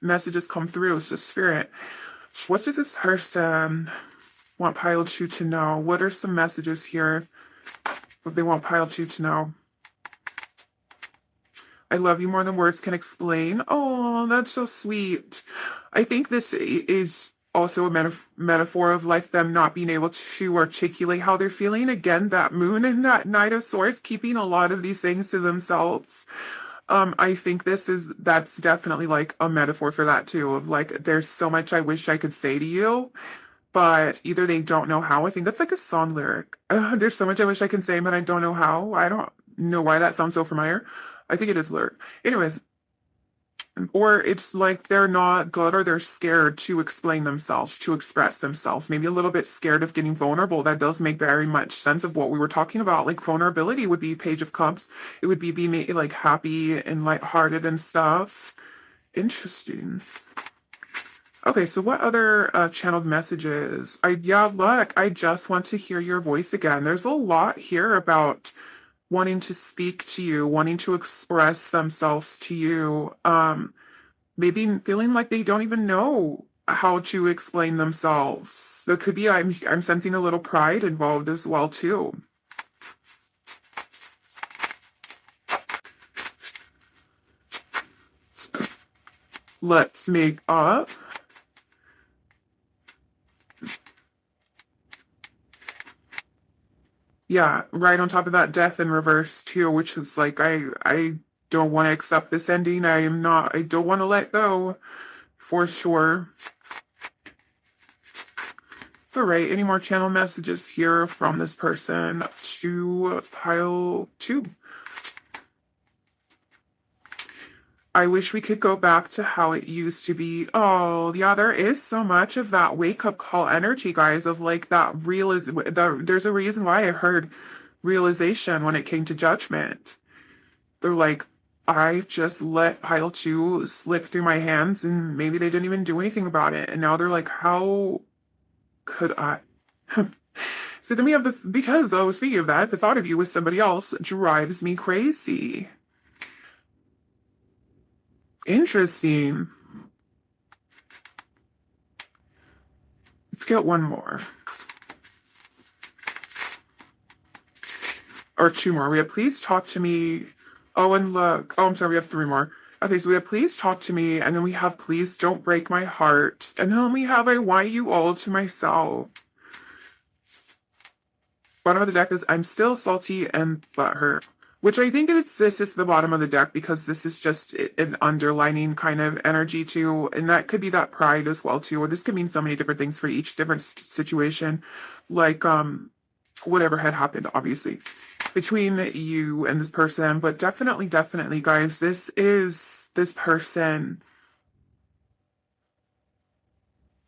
A: messages come through. So, Spirit, what does this person want Pile 2 to know? What are some messages here that they want Pile 2 to know? I love you more than words can explain. Oh, that's so sweet. I think this is also a metaphor of like them not being able to articulate how they're feeling. Again, that Moon and that Knight of Swords, keeping a lot of these things to themselves. I think that's definitely like a metaphor for that too, of like there's so much I wish I could say to you, but either they don't know how. I think that's like a song lyric. There's so much I wish I can say, but I don't know how. I don't know why that sounds so familiar. I think it is lyric. Anyways, or it's like they're not good or they're scared to explain themselves, to express themselves. Maybe a little bit scared of getting vulnerable. That does make very much sense of what we were talking about. Like vulnerability would be Page of Cups. It would be like happy and lighthearted and stuff. Interesting. Okay, so what other channeled messages? Yeah, look, I just want to hear your voice again. There's a lot here about wanting to speak to you, wanting to express themselves to you. Maybe feeling like they don't even know how to explain themselves. There could be I'm sensing a little pride involved as well too. Let's make up. Yeah, right on top of that, death in reverse too, which is like I don't want to accept this ending. I don't want to let go for sure. All right, any more channel messages here from this person to pile 2? I wish we could go back to how it used to be. Oh, yeah, there is so much of that wake up call energy, guys, of like that there's a reason why I heard realization when it came to judgment. They're like, I just let pile 2 slip through my hands and maybe they didn't even do anything about it. And now they're like, how could I? So then we have because, oh, speaking of that, the thought of you with somebody else drives me crazy. Interesting. Let's get one more. Or 2 more. We have please talk to me. Oh, and look. Oh, I'm sorry. We have 3 more. Okay, so we have please talk to me, and then we have please don't break my heart, and then we have I want you all to myself. Bottom of the deck is I'm still salty and butthurt, which I think this is the bottom of the deck because this is just an underlining kind of energy too, and that could be that pride as well too, or this could mean so many different things for each different situation, like whatever had happened, obviously, between you and this person, but definitely, guys, this is this person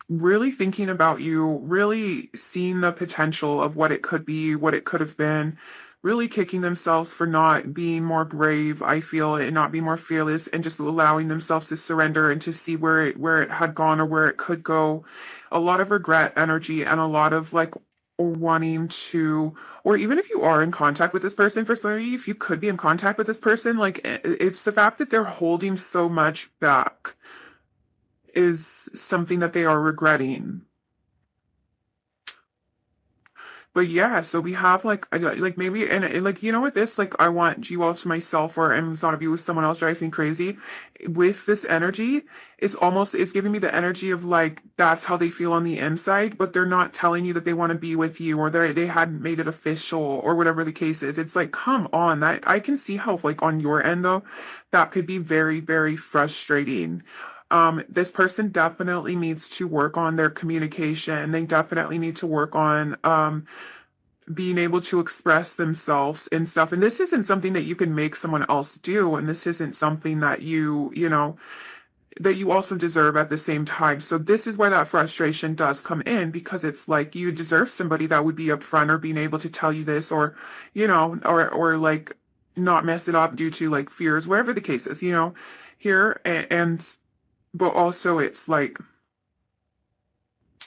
A: really thinking about you, really seeing the potential of what it could be, what it could have been, really kicking themselves for not being more brave, I feel, and not being more fearless, and just allowing themselves to surrender and to see where it had gone or where it could go. A lot of regret energy and a lot of like wanting to, or even if you are in contact with this person, for some of you, if you could be in contact with this person, like it's the fact that they're holding so much back is something that they are regretting. But yeah, so we have like like maybe and like with this like I want you all to myself or and thought of you with someone else drives me crazy. With this energy, it's giving me the energy of like that's how they feel on the inside, but they're not telling you that they want to be with you or they hadn't made it official or whatever the case is. It's like come on, that I can see how like on your end though, that could be very frustrating. This person definitely needs to work on their communication. They definitely need to work on being able to express themselves and stuff. And this isn't something that you can make someone else do. And this isn't something that that you also deserve at the same time. So this is where that frustration does come in because it's like you deserve somebody that would be upfront or being able to tell you this or, or like not mess it up due to like fears, whatever the case is, here. And but also it's like,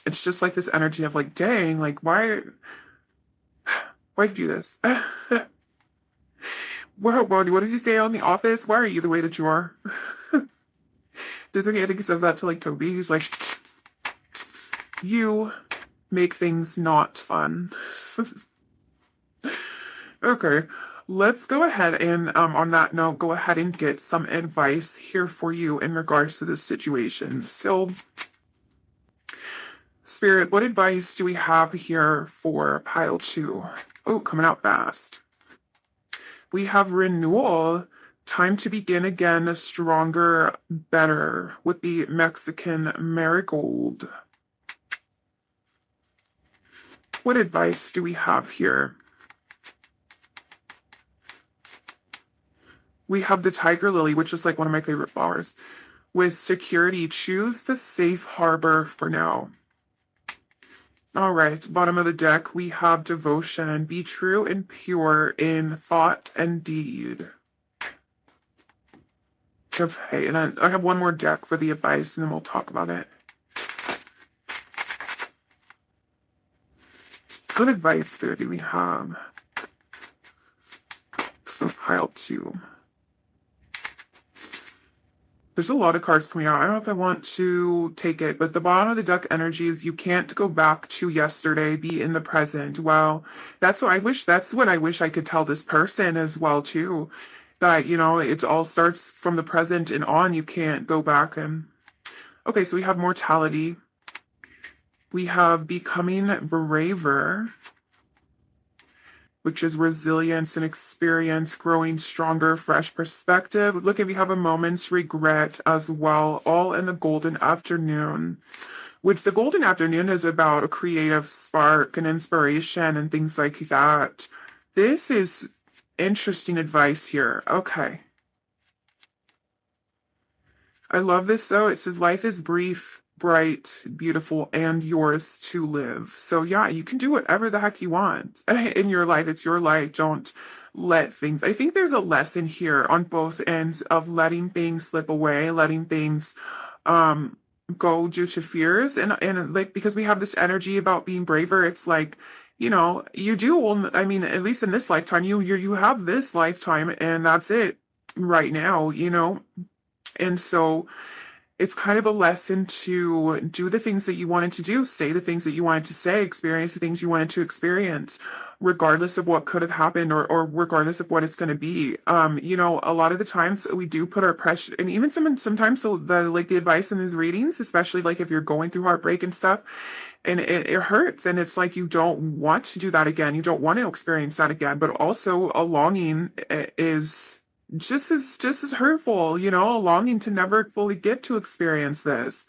A: it's just like this energy of like, dang, like why'd you do this? What does he say on The Office? Why are you the way that you are? Doesn't he? I think he says that to like Toby. He's like, you make things not fun. Okay, let's go ahead and on that note, go ahead and get some advice here for you in regards to this situation. So, Spirit, what advice do we have here for pile 2? Oh, coming out fast. We have renewal. Time to begin again, stronger, better, with the Mexican marigold. What advice do we have here? We have the tiger lily, which is like one of my favorite flowers. With security, choose the safe harbor for now. All right, bottom of the deck, we have devotion. Be true and pure in thought and deed. Okay, and I have one more deck for the advice, and then we'll talk about it. What advice there do we have for pile 2? There's a lot of cards coming out. I don't know if I want to take it, but the bottom of the deck energy is you can't go back to yesterday, be in the present. Well, that's what I wish I could tell this person as well too. That, it all starts from the present and on. You can't go back and okay, so we have mortality. We have becoming braver, which is resilience and experience, growing stronger, fresh perspective. Look, if you have a moment's regret as well, all in the golden afternoon, which the golden afternoon is about a creative spark and inspiration and things like that. This is interesting advice here. Okay. I love this though. It says life is brief, bright, beautiful, and yours to live. So yeah, you can do whatever the heck you want in your life. It's your life. Don't let things. I think there's a lesson here on both ends of letting things slip away, letting things go due to fears, and like because we have this energy about being braver. It's like you do. Well, I mean, at least in this lifetime, you have this lifetime, and that's it right now. And so it's kind of a lesson to do the things that you wanted to do, say the things that you wanted to say, experience the things you wanted to experience, regardless of what could have happened or regardless of what it's going to be. A lot of the times we do put our pressure, and even sometimes the advice in these readings, especially like if you're going through heartbreak and stuff, and it hurts, and it's like you don't want to do that again. You don't want to experience that again, but also a longing is just as hurtful, a longing to never fully get to experience this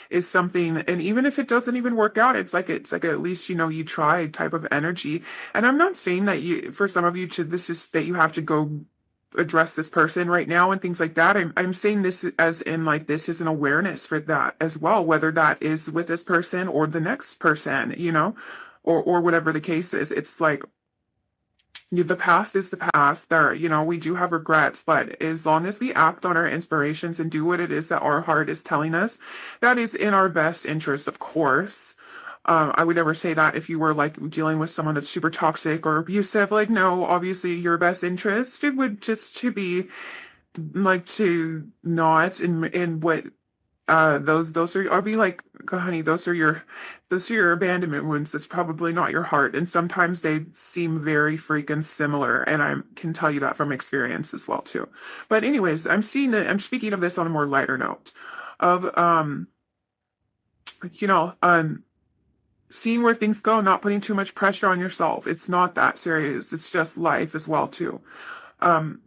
A: is something. And even if it doesn't even work out, it's like at least you tried type of energy. And I'm not saying that for some of you that you have to go address this person right now and things like that. I'm saying this as in like this is an awareness for that as well, whether that is with this person or the next person, or whatever the case is. It's like the past is the past. We do have regrets, but as long as we act on our inspirations and do what it is that our heart is telling us, that is in our best interest, of course. I would never say that if you were like dealing with someone that's super toxic or abusive. Like, no, obviously your best interest it would just to be like to not in what those are. I'll be like, honey, those are your abandonment wounds. That's probably not your heart, and sometimes they seem very freaking similar, and I can tell you that from experience as well too. But anyways, I'm speaking of this on a more lighter note of you know um seeing where things go, not putting too much pressure on yourself. It's not that serious. It's just life as well too. And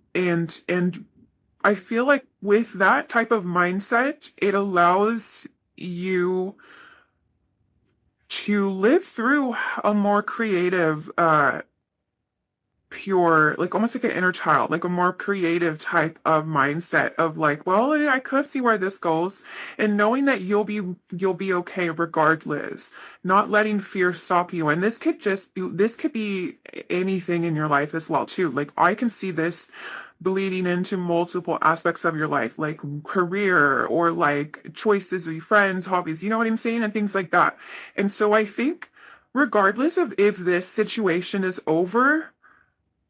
A: I feel like with that type of mindset, it allows you to live through a more creative, pure, like almost like an inner child, like a more creative type of mindset of like, well, I could see where this goes, and knowing that you'll be okay regardless, not letting fear stop you. And this could be anything in your life as well too. Like I can see this bleeding into multiple aspects of your life, like career or like choices of your friends, hobbies, you know what I'm saying, and things like that. And so I think regardless of if this situation is over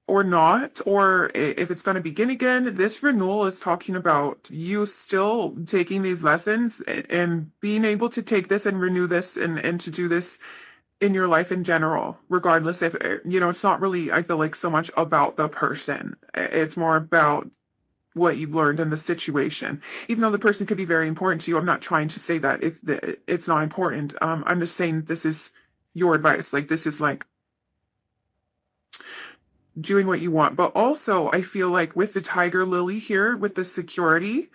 A: or not, or if it's going to begin again, this renewal is talking about you still taking these lessons and being able to take this and renew this and to do this in your life in general, regardless if, it's not really, I feel like, so much about the person. It's more about what you learned in the situation. Even though the person could be very important to you, I'm not trying to say that it's not important. I'm just saying this is your advice. Like, this is like, doing what you want. But also, I feel like with the tiger lily here, with the security,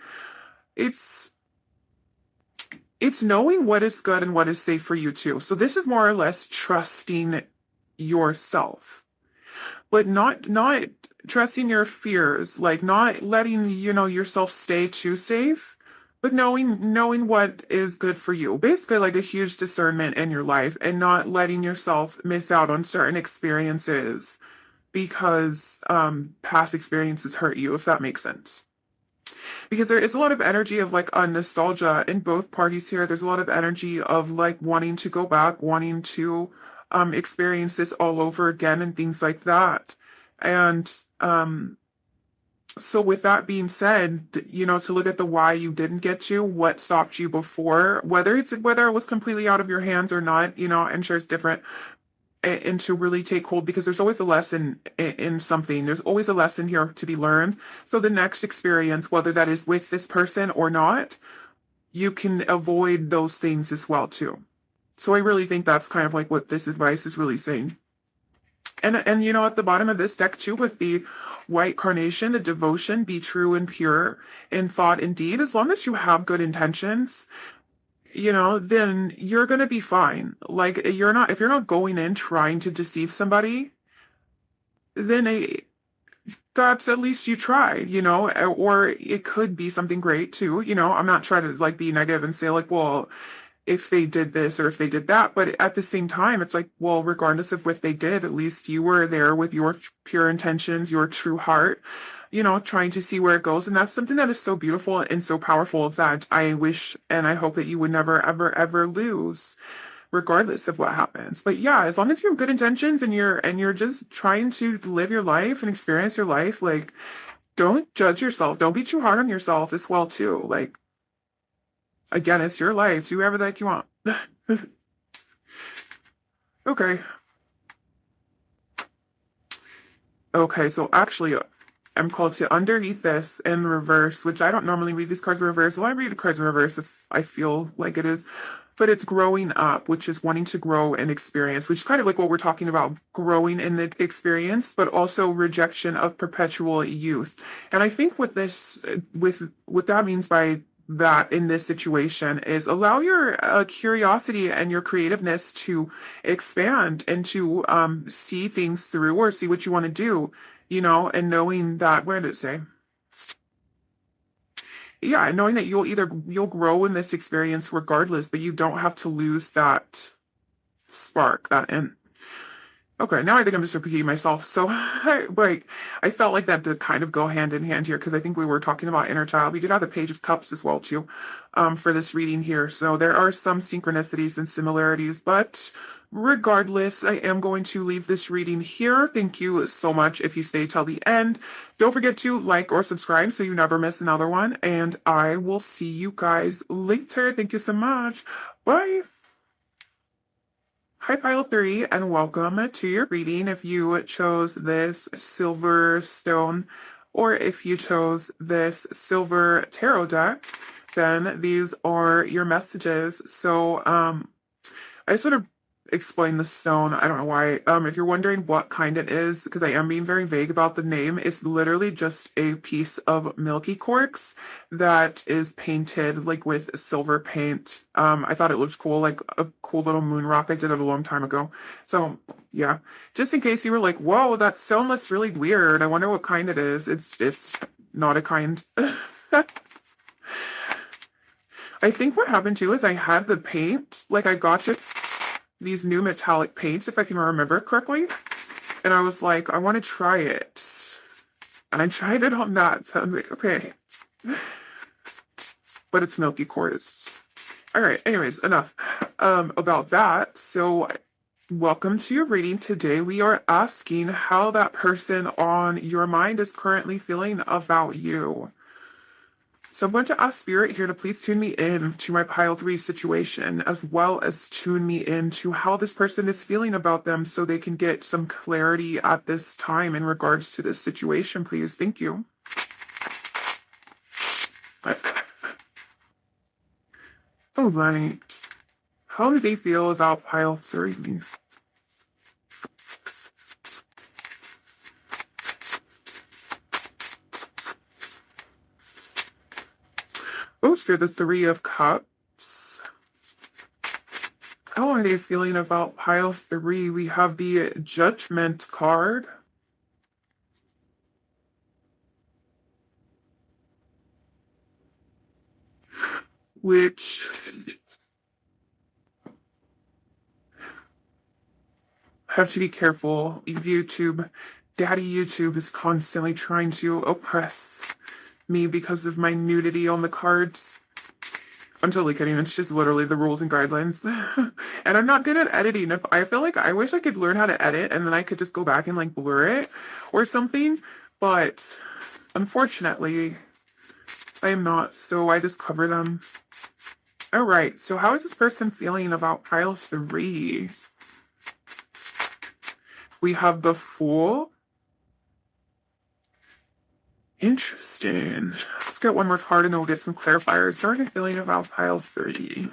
A: it's it's knowing what is good and what is safe for you too. So this is more or less trusting yourself, but not trusting your fears, like not letting yourself stay too safe, but knowing what is good for you. Basically, like a huge discernment in your life, and not letting yourself miss out on certain experiences because past experiences hurt you, if that makes sense. Because there is a lot of energy of like a nostalgia in both parties here. There's a lot of energy of like wanting to go back, wanting to experience this all over again and things like that. And so with that being said, to look at the why you didn't get to, what stopped you before, whether it was completely out of your hands or not, I'm sure it's different, and to really take hold, because there's always a lesson in something. There's always a lesson here to be learned. So the next experience, whether that is with this person or not, you can avoid those things as well too. So I really think that's kind of like what this advice is really saying. And at the bottom of this deck too, with the white carnation, the devotion, be true and pure in thought and deed. As long as you have good intentions, then you're going to be fine. Like if you're not going in trying to deceive somebody, then that's at least you tried, or it could be something great too. I'm not trying to like be negative and say like, well, if they did this or if they did that, but at the same time, it's like, well, regardless of what they did, at least you were there with your pure intentions, your true heart, trying to see where it goes. And that's something that is so beautiful and so powerful that I wish and I hope that you would never, ever, ever lose, regardless of what happens. But yeah, as long as you have good intentions and you're just trying to live your life and experience your life, like don't judge yourself. Don't be too hard on yourself as well, too. Like, again, it's your life. Do whatever the heck you want. Okay. Okay, so actually, I'm called to underneath this in reverse, which I don't normally read these cards in reverse. Well, I read the cards in reverse if I feel like it is. But it's growing up, which is wanting to grow and experience, which is kind of like what we're talking about, growing in the experience, but also rejection of perpetual youth. And I think with what that means by that in this situation is allow your curiosity and your creativeness to expand and to see things through or see what you want to do, and knowing that, where did it say? Yeah, knowing that you'll grow in this experience regardless, but you don't have to lose that spark, that in. Okay, now I think I'm just repeating myself. So, I felt like that did kind of go hand in hand here because I think we were talking about inner child. We did have the Page of Cups as well too, for this reading here. So there are some synchronicities and similarities, but regardless, I am going to leave this reading here. Thank you so much if you stay till the end. Don't forget to like or subscribe so you never miss another one, and I will see you guys later. Thank you so much. Bye. Hi, Pile 3, and welcome to your reading. If you chose this silver stone, or if you chose this silver tarot deck, then these are your messages. So, I sort of explained the stone. I don't know why. If you're wondering what kind it is, because I am being very vague about the name, it's literally just a piece of milky quartz that is painted like with silver paint. I thought it looked cool, like a cool little moon rock. I did it a long time ago. So yeah, just in case you were like, whoa, that stone looks really weird. I wonder what kind it is. It's not a kind. I think what happened too is I had the paint, like I got it these new metallic paints, if I can remember correctly. And I was like, I want to try it. And I tried it on that. So I'm like, okay. But it's milky quartz. All right. Anyways, enough about that. So welcome to your reading. Today we are asking how that person on your mind is currently feeling about you. So I'm going to ask Spirit here to please tune me in to my pile 3 situation, as well as tune me in to how this person is feeling about them so they can get some clarity at this time in regards to this situation, please. Thank you. All right. How do they feel about pile 3? Oh, so the Three of Cups. How are they feeling about pile 3? We have the Judgment card, which have to be careful. Daddy YouTube is constantly trying to oppress me because of my nudity on the cards. I'm totally kidding. It's just literally the rules and guidelines. And I'm not good at editing. If I feel like I wish I could learn how to edit and then I could just go back and like blur it or something. But unfortunately, I am not. So I just cover them. All right. So how is this person feeling about pile 3? We have the Fool. Interesting. Let's get one more card and then we'll get some clarifiers. How are they feeling about pile 3?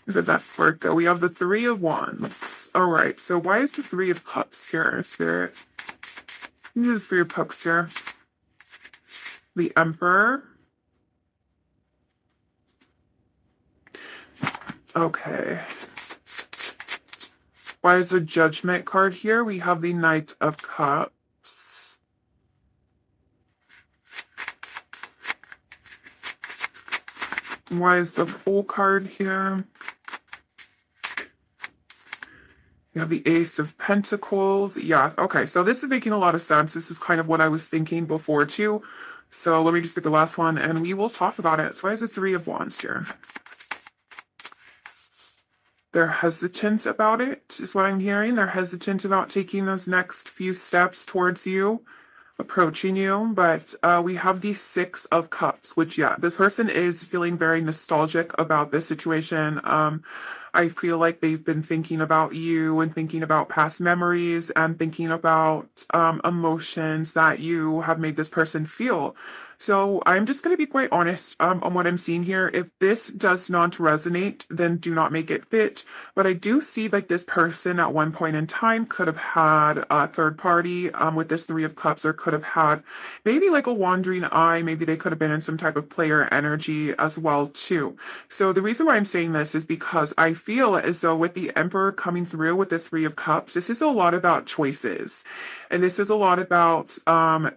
A: Is it that Virgo? We have the Three of Wands. All right. So why is the Three of Cups here, Spirit? This is Three of Cups here. The Emperor. Okay. Why is the Judgment card here? We have the Knight of Cups. Why is the Fool card here? We have the Ace of Pentacles. Yeah, okay. So this is making a lot of sense. This is kind of what I was thinking before, too. So let me just get the last one, and we will talk about it. So why is the Three of Wands here? They're hesitant about it, is what I'm hearing. They're hesitant about taking those next few steps towards you, approaching you. But we have the Six of Cups, which, yeah, this person is feeling very nostalgic about this situation. I feel like they've been thinking about you and thinking about past memories and thinking about emotions that you have made this person feel. So I'm just going to be quite honest on what I'm seeing here. If this does not resonate, then do not make it fit. But I do see like this person at one point in time could have had a third party with this Three of Cups, or could have had maybe like a wandering eye. Maybe they could have been in some type of player energy as well too. So the reason why I'm saying this is because I feel as though with the Emperor coming through with the Three of Cups, this is a lot about choices. And this is a lot about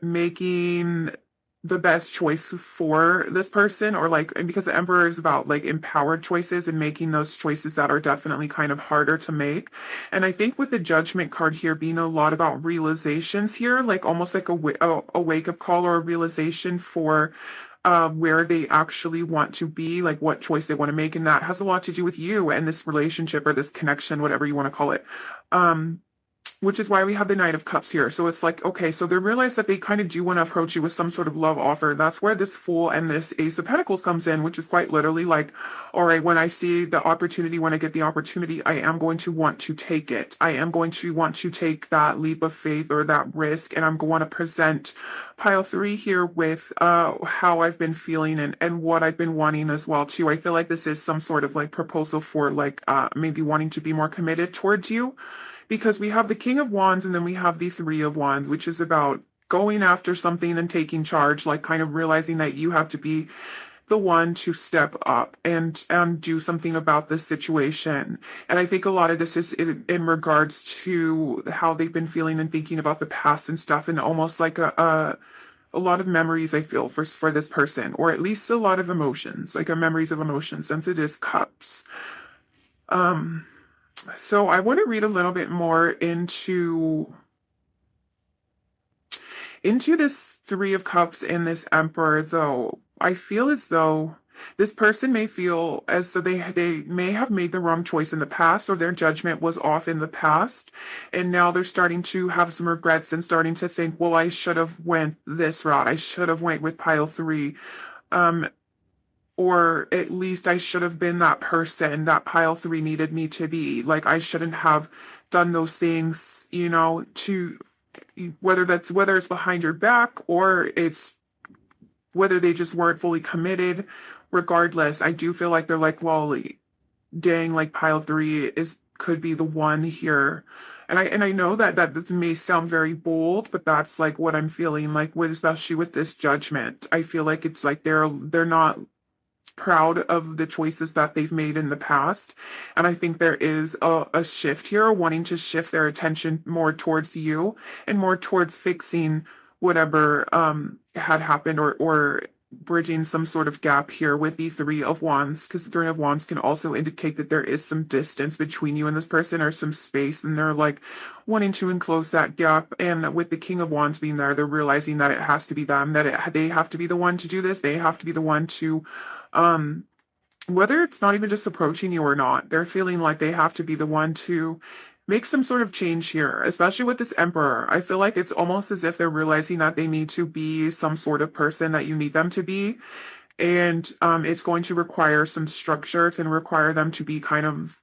A: making the best choice for this person, or like, and because the Emperor is about like empowered choices and making those choices that are definitely kind of harder to make. And I think with the Judgment card here being a lot about realizations here, like almost like a wake-up call or a realization for where they actually want to be, like what choice they want to make. And that has a lot to do with you and this relationship or this connection, whatever you want to call it. Which is why we have the Knight of Cups here. So it's like, okay, so they realize that they kind of do want to approach you with some sort of love offer. That's where this Fool and this Ace of Pentacles comes in, which is quite literally like, all right, when I see the opportunity, when I get the opportunity, I am going to want to take it. I am going to want to take that leap of faith or that risk, and I'm going to present pile 3 here with how I've been feeling and what I've been wanting as well too. I feel like this is some sort of like proposal for like maybe wanting to be more committed towards you, because we have the King of Wands and then we have the Three of Wands, which is about going after something and taking charge, like kind of realizing that you have to be the one to step up and do something about this situation. And I think a lot of this is in regards to how they've been feeling and thinking about the past and stuff, and almost like a lot of memories I feel for this person, or at least a lot of emotions, like a memories of emotions, since it is cups. Um, so I want to read a little bit more into this Three of Cups and this Emperor, though. I feel as though this person may feel as though they may have made the wrong choice in the past, or their judgment was off in the past, and now they're starting to have some regrets and starting to think, well, I should have went this route. I should have went with pile 3. Um, or at least I should have been that person that pile 3 needed me to be. Like I shouldn't have done those things, to whether it's behind your back or it's whether they just weren't fully committed. Regardless, I do feel like they're like, well, dang, like pile 3 is could be the one here. And I know that this may sound very bold, but that's like what I'm feeling like with, especially with this judgment. I feel like it's like they're not proud of the choices that they've made in the past. And I think there is a shift here, wanting to shift their attention more towards you and more towards fixing whatever had happened, or bridging some sort of gap here with the Three of Wands, because the Three of Wands can also indicate that there is some distance between you and this person, or some space, and they're like wanting to enclose that gap. And with the King of Wands being there, they're realizing that it has to be them, that they have to be the one to do this. They have to be the one to um whether it's not even just approaching you or not, they're feeling like they have to be the one to make some sort of change here, especially with this Emperor. I feel like it's almost as if they're realizing that they need to be some sort of person that you need them to be. And it's going to require some structure. It's going to require them to be kind of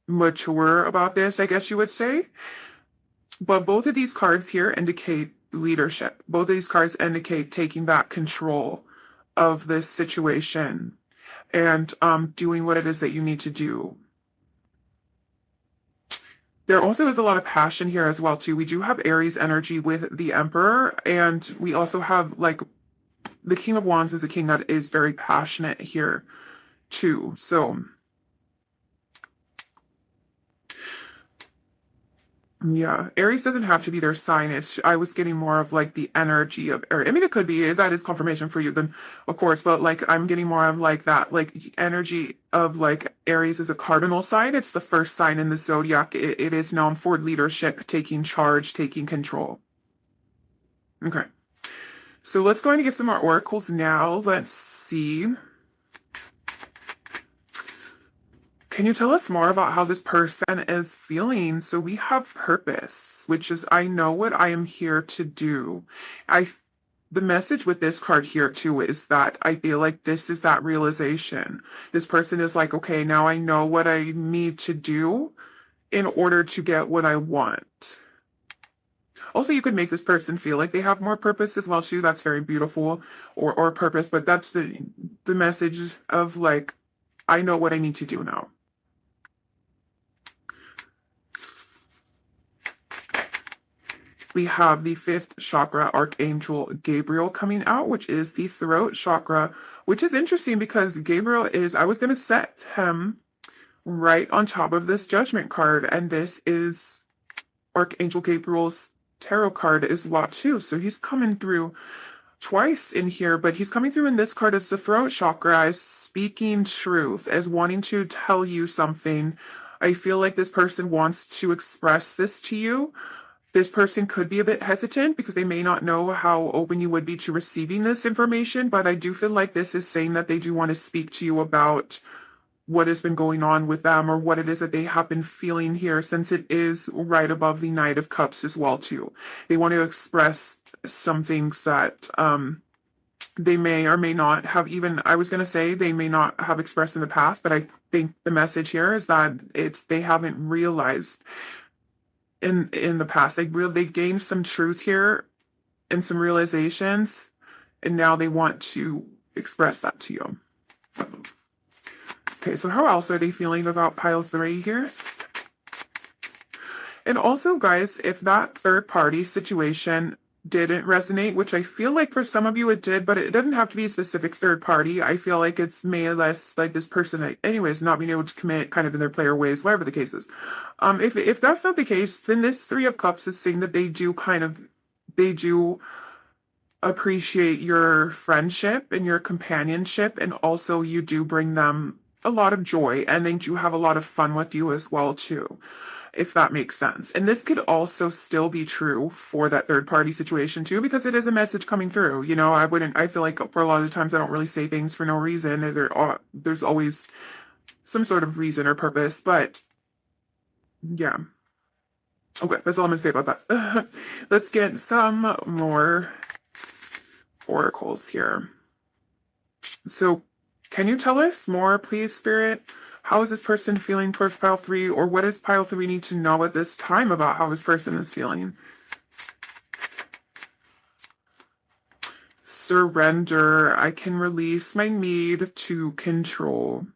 A: mature about this, I guess you would say. But both of these cards here indicate leadership. Both of these cards indicate taking back control of this situation and doing what it is that you need to do. There also is a lot of passion here as well, too. We do have Aries energy with the Emperor, and we also have, like, the King of Wands is a king that is very passionate here, too. So, yeah, Aries doesn't have to be their sign. I was getting more of like the energy of Aries. I mean, it could be that is confirmation for you, then of course, but like I'm getting more of like that, like energy of like Aries is a cardinal sign. It's the first sign in the zodiac. It is known for leadership, taking charge, taking control. Okay, so let's go ahead and get some more oracles now. Let's see. Can you tell us more about how this person is feeling? So we have purpose, which is I know what I am here to do. I The message with this card here too is that I feel like this is that realization. This person is like, okay, now I know what I need to do in order to get what I want. Also, you could make this person feel like they have more purpose as well too. That's very beautiful, or purpose, but that's the message of like, I know what I need to do now. We have the fifth chakra, Archangel Gabriel, coming out, which is the throat chakra, which is interesting because Gabriel is, I was going to set him right on top of this judgment card, and this is Archangel Gabriel's tarot card as well too. So he's coming through twice in here, but he's coming through in this card as the throat chakra, as speaking truth, as wanting to tell you something. I feel like this person wants to express this to you. This person could be a bit hesitant because they may not know how open you would be to receiving this information, but I do feel like this is saying that they do want to speak to you about what has been going on with them, or what it is that they have been feeling here, since it is right above the Knight of Cups as well too. They want to express some things that they may or may not have, even, I was going to say they may not have expressed in the past, but I think the message here is that they haven't realized in the past. They gained some truth here and some realizations, and now they want to express that to you. Okay, so how else are they feeling about pile 3 here? And also, guys, if that third party situation didn't resonate, which I feel like for some of you it did, but it doesn't have to be a specific third party. I feel like it's may or less like this person, anyways, not being able to commit kind of in their player ways, whatever the case is. If that's not the case, then this Three of Cups is saying that they do appreciate your friendship and your companionship, and also you do bring them a lot of joy, and they do have a lot of fun with you as well too, if that makes sense. And this could also still be true for that third party situation too, because it is a message coming through. I feel like for a lot of the times I don't really say things for no reason. There's always some sort of reason or purpose, but yeah. Okay, that's all I'm gonna say about that. Let's get some more oracles here. So, can you tell us more, please, Spirit? How is this person feeling towards pile 3, or what does pile 3 need to know at this time about how this person is feeling? Surrender. I can release my need to control.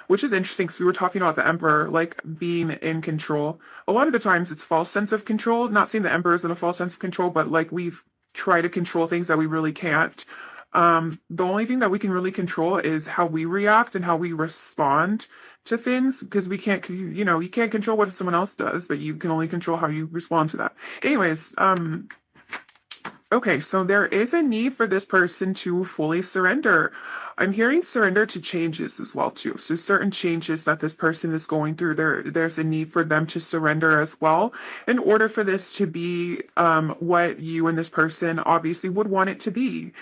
A: which is interesting because we were talking about the emperor, like being in control. A lot of the times it's false sense of control. Not saying the emperor is in a false sense of control, but like we've tried to control things that we really can't. The only thing that we can really control is how we react and how we respond to things because we can't, you can't control what someone else does, but you can only control how you respond to that. Anyways, okay, so there is a need for this person to fully surrender. I'm hearing surrender to changes as well too. So certain changes that this person is going through, there's a need for them to surrender as well in order for this to be what you and this person obviously would want it to be.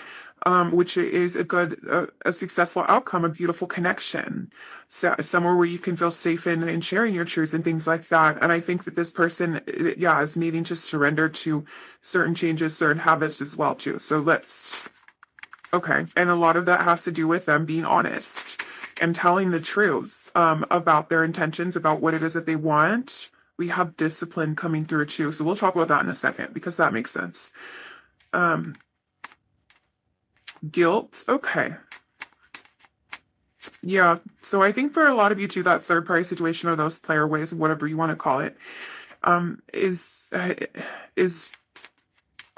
A: Which is a successful outcome, a beautiful connection, so somewhere where you can feel safe in sharing your truths and things like that. And I think that this person, yeah, is needing to surrender to certain changes, certain habits as well too. So okay, and a lot of that has to do with them being honest and telling the truth about their intentions, about what it is that they want. We have discipline coming through too, so we'll talk about that in a second because that makes sense. Um, Guilt. Okay. Yeah. So I think for a lot of you too, that third party situation or those player ways, whatever you want to call it, um, is is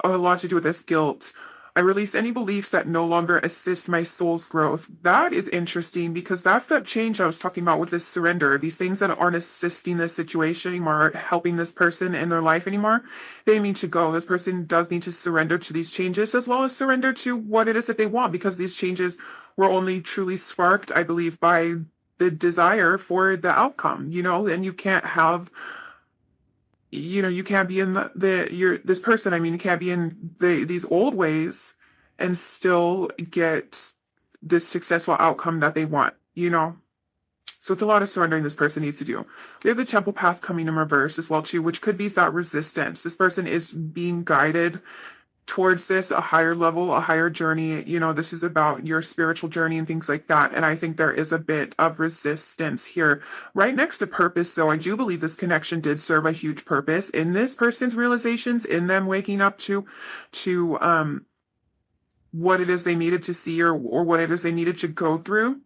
A: a lot to do with this guilt. I release any beliefs that no longer assist my soul's growth. That is interesting because that's that change I was talking about with this surrender. These things that aren't assisting this situation anymore, aren't helping this person in their life anymore, they need to go. This person does need to surrender to these changes as well as surrender to what it is that they want because these changes were only truly sparked, I believe, by the desire for the outcome, and you can't have you can't be in this person, I mean, you can't be in these old ways and still get this successful outcome that they want. So it's a lot of surrendering this person needs to do. We have the temple path coming in reverse as well too, which could be that resistance. This person is being guided towards this, a higher level, a higher journey. This is about your spiritual journey and things like that. And I think there is a bit of resistance here. Right next to purpose, though, I do believe this connection did serve a huge purpose in this person's realizations, in them waking up to what it is they needed to see or what it is they needed to go through.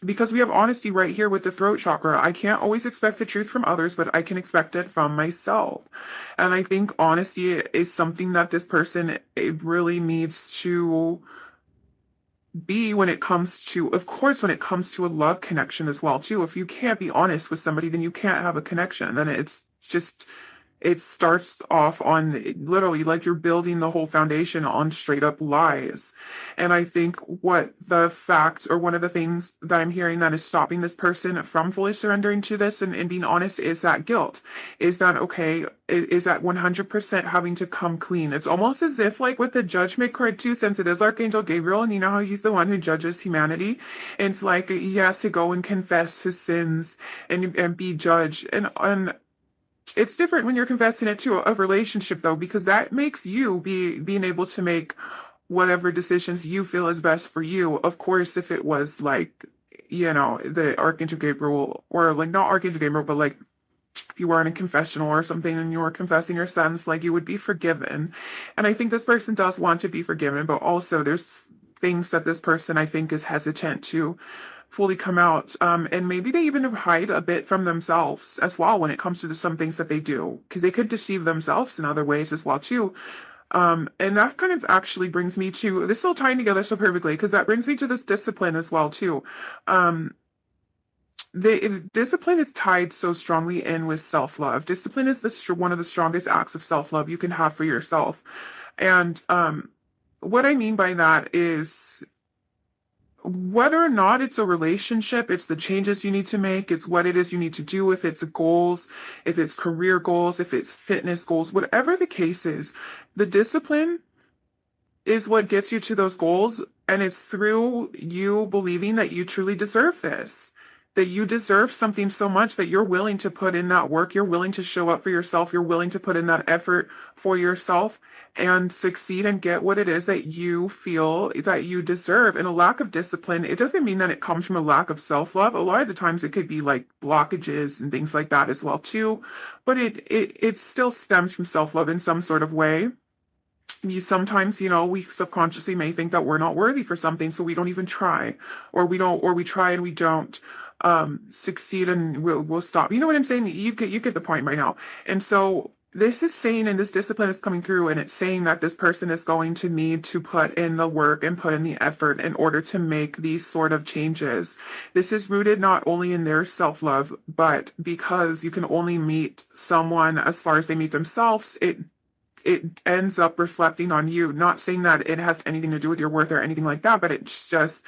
A: Because we have honesty right here with the throat chakra. I can't always expect the truth from others, but I can expect it from myself. And I think honesty is something that this person it really needs to be when it comes to, of course, when it comes to a love connection as well, too. If you can't be honest with somebody, then you can't have a connection. Then it's just it starts off on literally like you're building the whole foundation on straight up lies. And I think what the fact or one of the things that I'm hearing that is stopping this person from fully surrendering to this and being honest is that guilt. Is that okay? Is that 100% having to come clean? It's almost as if like with the judgment card too, since it is Archangel Gabriel and you know how he's the one who judges humanity. It's like he has to go and confess his sins and be judged. And it's different when you're confessing it to a relationship though, because that makes you being able to make whatever decisions you feel is best for you. Of course, if it was like, the Archangel Gabriel, or like not Archangel Gabriel, but like if you were in a confessional or something and you were confessing your sins, like you would be forgiven. And I think this person does want to be forgiven, but also there's things that this person I think is hesitant to fully come out. And maybe they even hide a bit from themselves as well when it comes to some things that they do, because they could deceive themselves in other ways as well too. And that kind of actually brings me to this all tying together so perfectly, because that brings me to this discipline as well too. The discipline is tied so strongly in with self-love. Discipline is one of the strongest acts of self-love you can have for yourself. And what I mean by that is whether or not it's a relationship, it's the changes you need to make, it's what it is you need to do, if it's goals, if it's career goals, if it's fitness goals, whatever the case is, the discipline is what gets you to those goals. And it's through you believing that you truly deserve this, that you deserve something so much that you're willing to put in that work, you're willing to show up for yourself, you're willing to put in that effort for yourself and succeed and get what it is that you feel that you deserve. And a lack of discipline, it doesn't mean that it comes from a lack of self-love. A lot of the times it could be like blockages and things like that as well too. But it still stems from self-love in some sort of way. Sometimes, we subconsciously may think that we're not worthy for something, so we don't even try, or we try and we don't. succeed and will stop. You know what I'm saying? You get the point right now. And so this is saying, and this discipline is coming through, and it's saying that this person is going to need to put in the work and put in the effort in order to make these sort of changes. This is rooted not only in their self-love, but because you can only meet someone as far as they meet themselves, it ends up reflecting on you. Not saying that it has anything to do with your worth or anything like that, but it's just,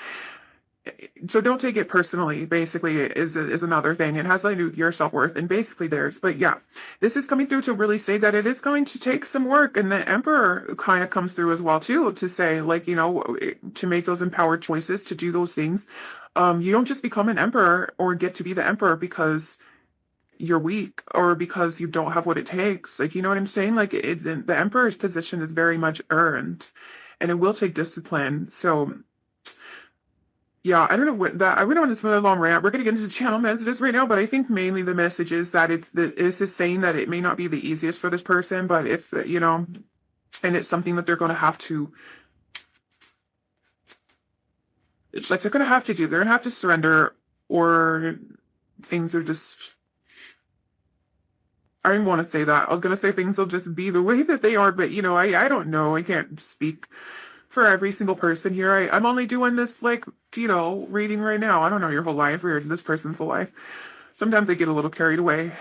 A: so don't take it personally, basically, is another thing. It has something to do with your self-worth and basically theirs. But yeah, this is coming through to really say that it is going to take some work. And the Emperor kind of comes through as well, too, to say, like, to make those empowered choices, to do those things. You don't just become an emperor or get to be the emperor because you're weak or because you don't have what it takes. Like, you know what I'm saying? Like, the emperor's position is very much earned, and it will take discipline. So yeah, I don't know what that. I went on this really long rant. We're going to get into channel messages right now, but I think mainly the message is that this is saying that it may not be the easiest for this person, but if and it's something that they're going to have to. It's like they're going to have to do. They're going to have to surrender, or things are just. I didn't want to say that. I was going to say things will just be the way that they are, but I don't know. I can't speak for every single person here. I'm only doing this, like, reading right now. I don't know your whole life or this person's whole life. Sometimes I get a little carried away.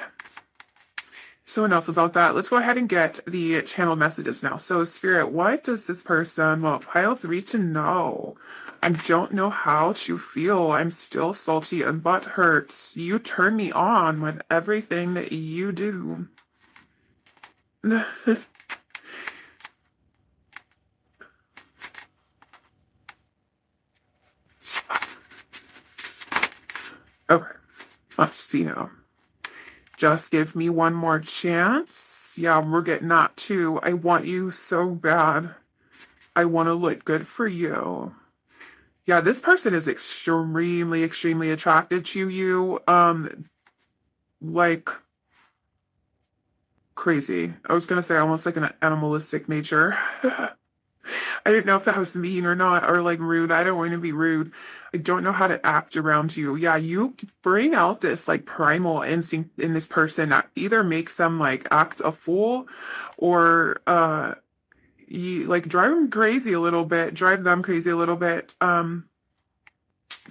A: So enough about that. Let's go ahead and get the channel messages now. So Spirit, what does this person, well, pile 3 to know? I don't know how to feel. I'm still salty and butt hurts. You turn me on with everything that you do. Okay, let's see now. Just give me one more chance. Yeah, we're getting that too. I want you so bad. I want to look good for you. Yeah, this person is extremely, extremely attracted to you. Like crazy. I was gonna say almost like an animalistic nature. I didn't know if that was mean or not, or like rude. I don't want to be rude. I don't know how to act around you. Yeah, you bring out this like primal instinct in this person that either makes them like act a fool, or you like drive them crazy a little bit. That's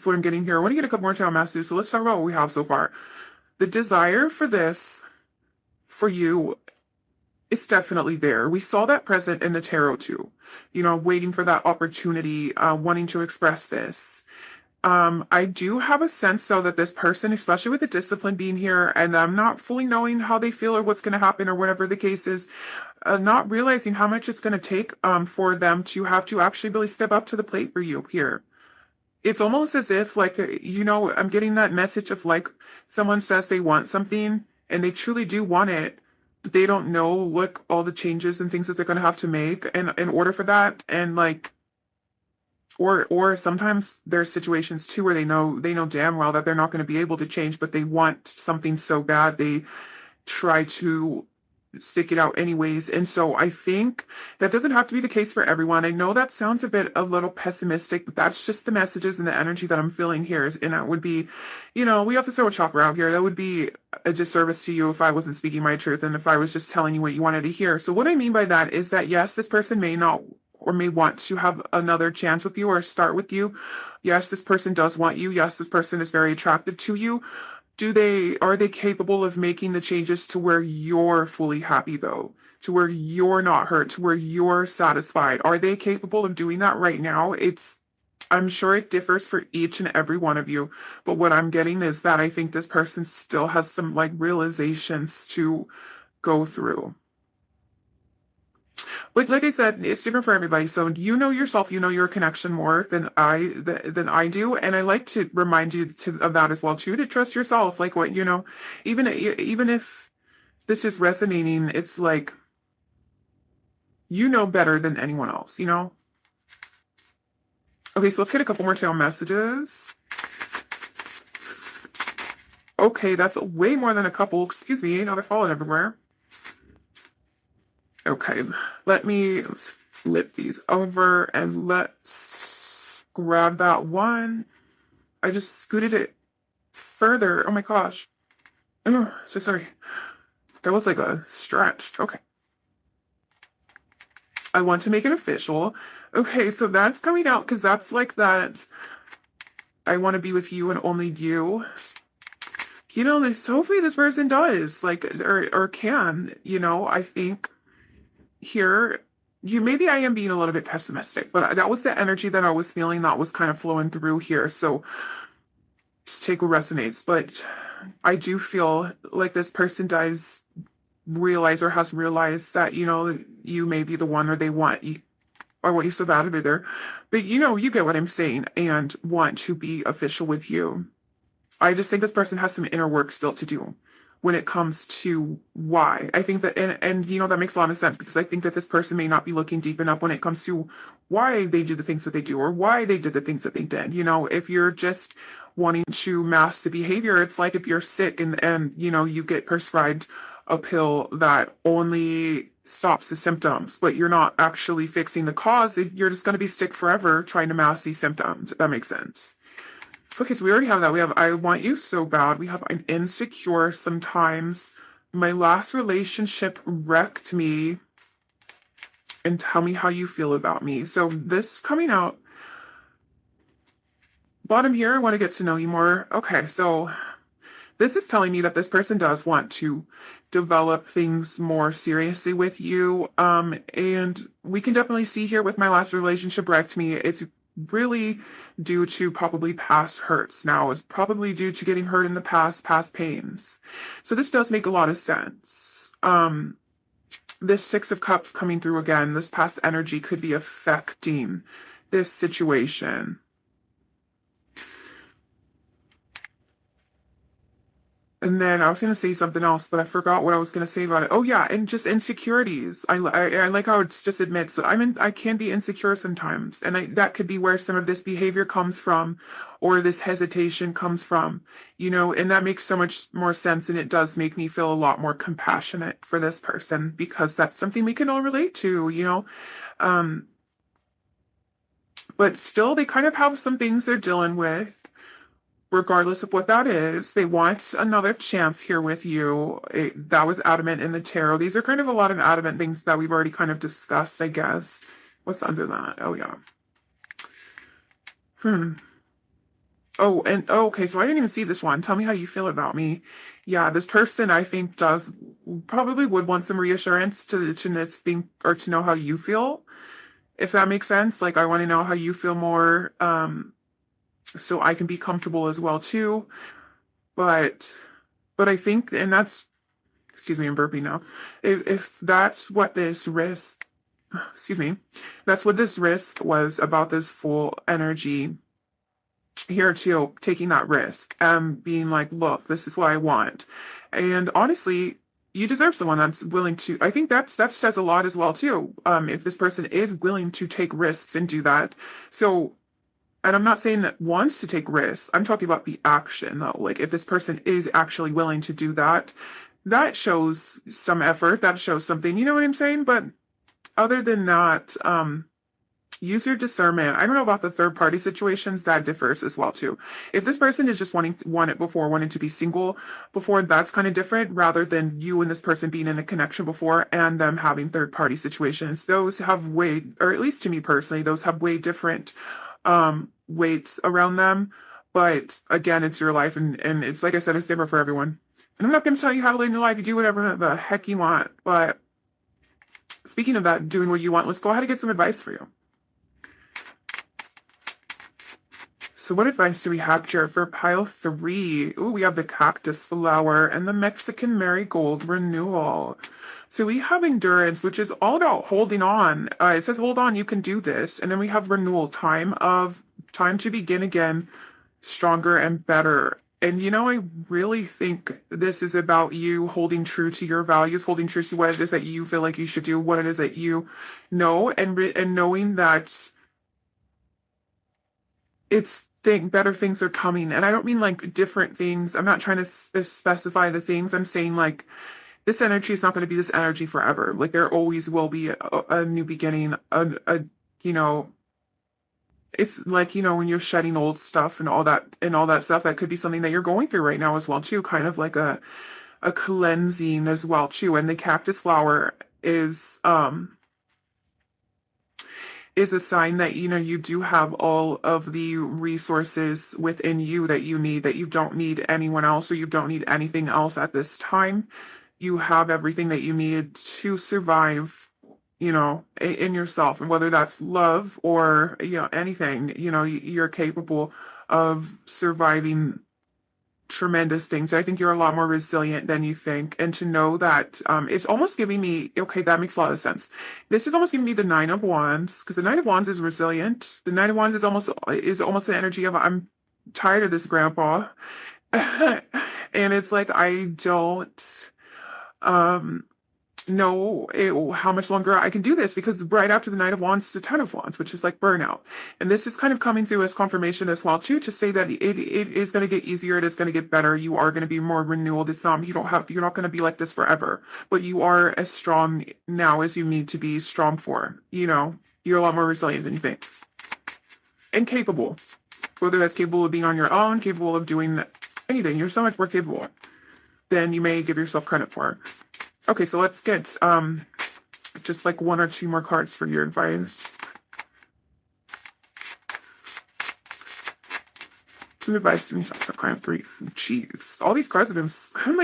A: what I'm getting here. I want to get a couple more channel messages. So let's talk about what we have so far. The desire for this for you, it's definitely there. We saw that present in the tarot too. Waiting for that opportunity, wanting to express this. I do have a sense though that this person, especially with the discipline being here, and I'm not fully knowing how they feel or what's going to happen or whatever the case is, not realizing how much it's going to take for them to have to actually really step up to the plate for you here. It's almost as if like, I'm getting that message of like someone says they want something and they truly do want it. They don't know what all the changes and things that they're going to have to make in order for that. And like, or sometimes there's situations too where they know damn well that they're not going to be able to change, but they want something so bad they try to stick it out anyways. And so I think that doesn't have to be the case for everyone. I know that sounds a little pessimistic, but that's just the messages and the energy that I'm feeling here. And it would be, we have to throw a chopper out here. That would be a disservice to you if I wasn't speaking my truth and if I was just telling you what you wanted to hear. So what I mean by that is that yes, this person may not or may want to have another chance with you or start with you. Yes, this person does want you. Yes, this person is very attracted to you. Are they capable of making the changes to where you're fully happy though? To where you're not hurt, to where you're satisfied? Are they capable of doing that right now? I'm sure it differs for each and every one of you, but what I'm getting is that I think this person still has some like realizations to go through. But like I said, it's different for everybody. So you know yourself, you know your connection more than I do, and I like to remind you of that as well too. To trust yourself, like what even if this is resonating, it's like you know better than anyone else. Okay, so let's get a couple more tail messages. Okay, that's way more than a couple. Excuse me, now they're falling everywhere. Okay, let's flip these over and let's grab that one. I just scooted it further. Oh my gosh. Oh, so sorry. That was like a stretch. Okay. I want to make it official. Okay, so that's coming out because that's like that. I want to be with you and only you. Hopefully this person does, like, or can, I think here, maybe I am being a little bit pessimistic, but that was the energy that I was feeling that was kind of flowing through here. So just take what resonates. But I do feel like this person does realize or has realized that, you may be the one or they want you or what you so bad either. But you get what I'm saying and want to be official with you. I just think this person has some inner work still to do when it comes to why. I think that, and that makes a lot of sense because I think that this person may not be looking deep enough when it comes to why they do the things that they do or why they did the things that they did. If you're just wanting to mask the behavior, it's like if you're sick and you get prescribed a pill that only stops the symptoms, but you're not actually fixing the cause. You're just going to be sick forever trying to mask these symptoms, if that makes sense. Okay, so we already have that. We have I want you so bad. We have I'm insecure sometimes. My last relationship wrecked me. And tell me how you feel about me. So this coming out. Bottom here, I want to get to know you more. Okay, so this is telling me that this person does want to develop things more seriously with you. And we can definitely see here with my last relationship wrecked me. It's really due to probably past hurts. Now it's probably due to getting hurt in the past pains. So this does make a lot of sense. This Six of Cups coming through again, this past energy could be affecting this situation. And then I was going to say something else, but I forgot what I was going to say about it. Oh yeah, and just insecurities. I like how it's just admits that I can be insecure sometimes, and that could be where some of this behavior comes from, or this hesitation comes from, and that makes so much more sense, and it does make me feel a lot more compassionate for this person because that's something we can all relate to. Um, but still, they kind of have some things they're dealing with regardless of what that is. They want another chance here with you. That was adamant in the tarot. These are kind of a lot of adamant things that we've already kind of discussed, I guess. What's under that? Oh, yeah. Oh, and okay, so I didn't even see this one. Tell me how you feel about me. Yeah, this person I think probably would want some reassurance to it's being or to know how you feel, if that makes sense. Like I want to know how you feel more. So I can be comfortable as well too. But I think, and that's, excuse me, I'm burping now. If that's what this risk, excuse me, that's what this risk was about, this full energy here too, taking that risk and being like, look, this is what I want. And honestly, you deserve someone that's willing to. I think that says a lot as well too. If this person is willing to take risks and do that. So, and I'm not saying that wants to take risks. I'm talking about the action though. Like if this person is actually willing to do that, that shows some effort. That shows something. You know what I'm saying? But other than that, use your discernment. I don't know about the third party situations. That differs as well too. If this person is just wanting to be single before, that's kind of different rather than you and this person being in a connection before and them having third party situations. Those have way, or at least to me personally, those have way different weights around them. But again, it's your life, and it's like I said, it's different for everyone. And I'm not going to tell you how to live your life. You do whatever the heck you want. But speaking of that, doing what you want, let's go ahead and get some advice for you. So what advice do we have here for pile 3? Ooh, we have the cactus flower and the Mexican marigold renewal. So we have endurance, which is all about holding on. It says, hold on, you can do this. And then we have renewal, time to begin again, stronger and better. And I really think this is about you holding true to your values, holding true to what it is that you feel like you should do, what it is that you know, and knowing that better things are coming. And I don't mean like different things. I'm not trying to specify the things. I'm saying like this energy is not going to be this energy forever. Like there always will be a new beginning, a It's like, when you're shedding old stuff and all that stuff, that could be something that you're going through right now as well too, kind of like a cleansing as well too. And the cactus flower is a sign that you do have all of the resources within you that you need, that you don't need anyone else or you don't need anything else at this time. You have everything that you need to survive, in yourself. And whether that's love or anything, you're capable of surviving tremendous things. I think you're a lot more resilient than you think. And to know that, it's almost giving me, okay, that makes a lot of sense. This is almost giving me the Nine of Wands, because the Nine of Wands is resilient. The Nine of Wands is almost the energy of, I'm tired of this grandpa. And it's like I don't um know how much longer I can do this, because right after the Knight of Wands, the Ten of Wands, which is like burnout. And this is kind of coming through as confirmation as well too, to say that it is going to get easier, it is going to get better, you are going to be more renewed. It's you're not going to be like this forever, but you are as strong now as you need to be strong for. You're a lot more resilient than you think. And capable. Whether that's capable of being on your own, capable of doing anything, you're so much more capable than you may give yourself credit for. Okay, so let's get just like one or two more cards for your advice. Some advice to me for client 3. Jeez, all these cards have been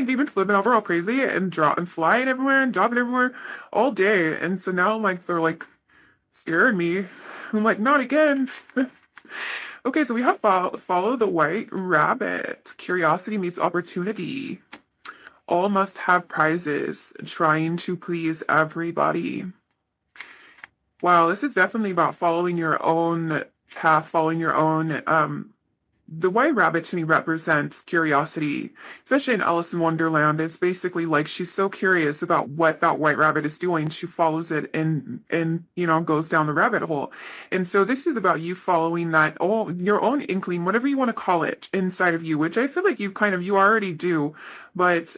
A: they've been flipping over all crazy and flying everywhere and dropping everywhere all day, and so now they're like scaring me. I'm like, not again. Okay, so we have follow the white rabbit. Curiosity meets opportunity. All must have prizes, trying to please everybody. Wow, this is definitely about following your own path, following your own. The white rabbit to me represents curiosity, especially in Alice in Wonderland. It's basically like she's so curious about what that white rabbit is doing. She follows it and goes down the rabbit hole. And so this is about you following your own inkling, whatever you want to call it, inside of you, which I feel like you already do. But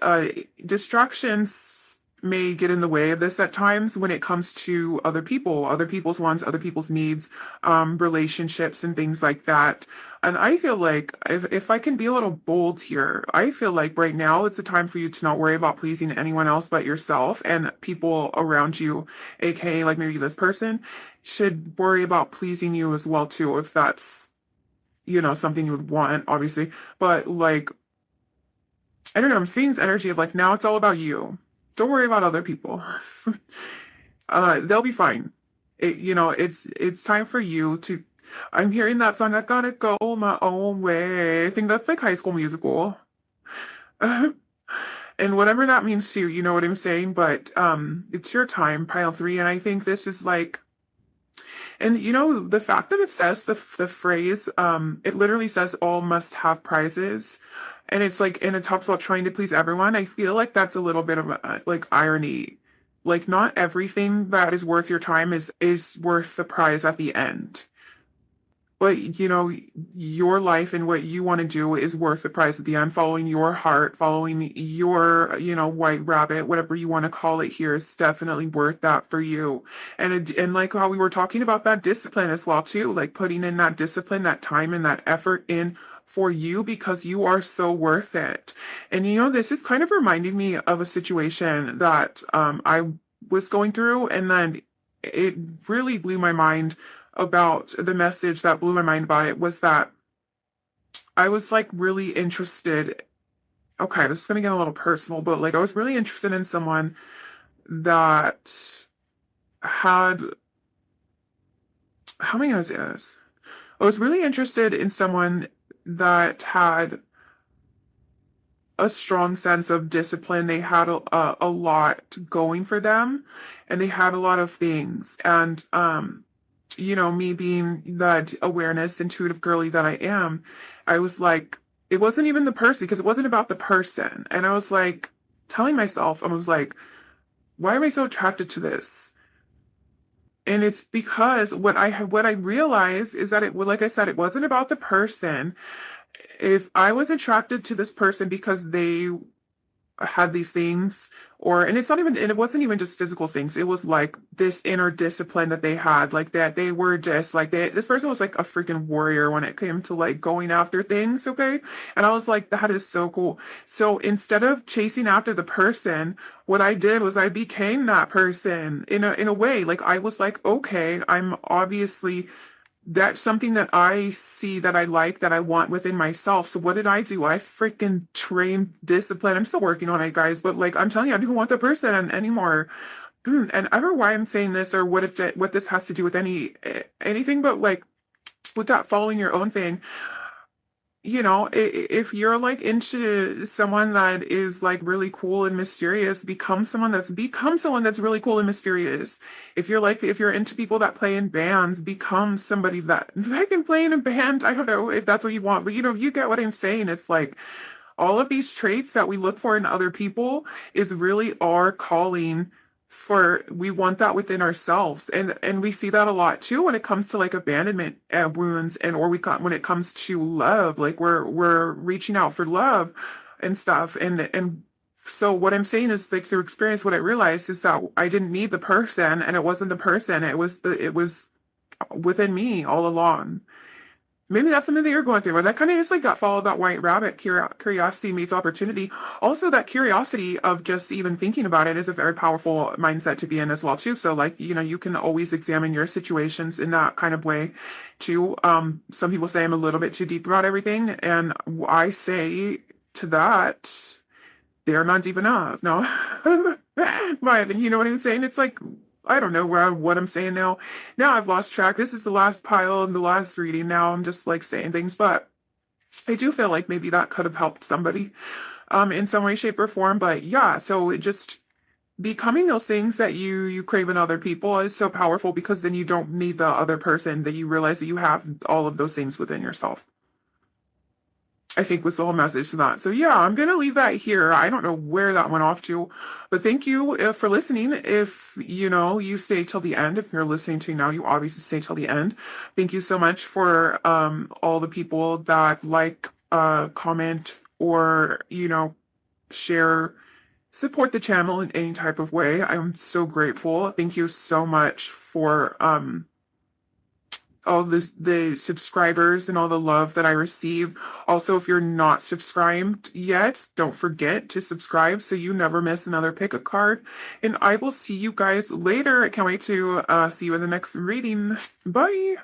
A: distractions may get in the way of this at times when it comes to other people, other people's wants, other people's needs, relationships and things like that. And I feel like if I can be a little bold here, I feel like right now it's the time for you to not worry about pleasing anyone else but yourself, and people around you, aka like maybe this person, should worry about pleasing you as well too, if that's, something you would want, obviously. But like, I don't know, I'm seeing this energy of like, now it's all about you. Don't worry about other people. They'll be fine. It's time for you to. I'm hearing that song. I gotta go my own way. I think that's like High School Musical. And whatever that means to you, you know what I'm saying. But it's your time, pile 3, and I think this is like. And the fact that it says the phrase, it literally says all must have prizes. And it's like, and it talks about trying to please everyone. I feel like that's a little bit of like irony. Like not everything that is worth your time is worth the prize at the end. But your life and what you want to do is worth the price at the end. Following your heart, following your white rabbit, whatever you want to call it here, is definitely worth that for you. And like how we were talking about that discipline as well too, like putting in that discipline, that time and that effort in for you, because you are so worth it. And this is kind of reminding me of a situation that I was going through, and then it really blew my mind. About the message that blew my mind about it was that I was like really interested. Okay, this is gonna get a little personal, but like I was really interested in someone that had, how am I gonna say this? I was really interested in someone that had a strong sense of discipline. They had a lot going for them, and they had a lot of things. And me being that awareness, intuitive girly that I am, I was like, it wasn't even the person, because it wasn't about the person. And I was like, telling myself, I was like, why am I so attracted to this? And it's because what I realized is that like I said, it wasn't about the person. If I was attracted to this person because they had these things, or and it's not even, and it wasn't even just physical things. It was like this inner discipline that they had, like that they were just like this person was like a freaking warrior when it came to like going after things, okay? And I was like, that is so cool. So instead of chasing after the person, what I did was I became that person in a way. Like I was like, okay, I'm obviously that's something that I see that I like, that I want within myself. So what did I do? I freaking trained discipline. I'm still working on it, guys, but like I'm telling you, I don't want the person anymore. And I don't know why I'm saying this or what this has to do with anything, but like with that following your own thing, if you're like into someone that is like really cool and mysterious, become someone that's really cool and mysterious. If you're into people that play in bands, become somebody that can play in a band. I don't know if that's what you want, but you get what I'm saying. It's like all of these traits that we look for in other people is really our calling. For we want that within ourselves, and we see that a lot too when it comes to like abandonment wounds, and or when it comes to love, like we're reaching out for love and stuff, and so what I'm saying is like through experience, what I realized is that I didn't need the person, and it wasn't the person, it was within me all along. Maybe that's something that you're going through, but that kind of just like got followed that white rabbit. Curiosity meets opportunity. Also, that curiosity of just even thinking about it is a very powerful mindset to be in as well too. So, like you can always examine your situations in that kind of way, too. Some people say I'm a little bit too deep about everything, and I say to that they're not deep enough. No, but you know what I'm saying? It's like I don't know what I'm saying now. Now I've lost track. This is the last pile and the last reading. Now I'm just like saying things, but I do feel like maybe that could have helped somebody, in some way, shape, or form. But yeah, so it just becoming those things that you crave in other people is so powerful because then you don't need the other person. That you realize that you have all of those things within yourself. I think was the whole message to that. So yeah, I'm gonna leave that here. I don't know where that went off to, but thank you for listening. If you stay till the end, if you're listening to now, you obviously stay till the end. Thank you so much for all the people that like, comment, or share, support the channel in any type of way. I'm so grateful. Thank you so much for all the subscribers and all the love that I receive. Also, if you're not subscribed yet, don't forget to subscribe so you never miss another pick a card. And I will see you guys later. I can't wait to see you in the next reading. Bye.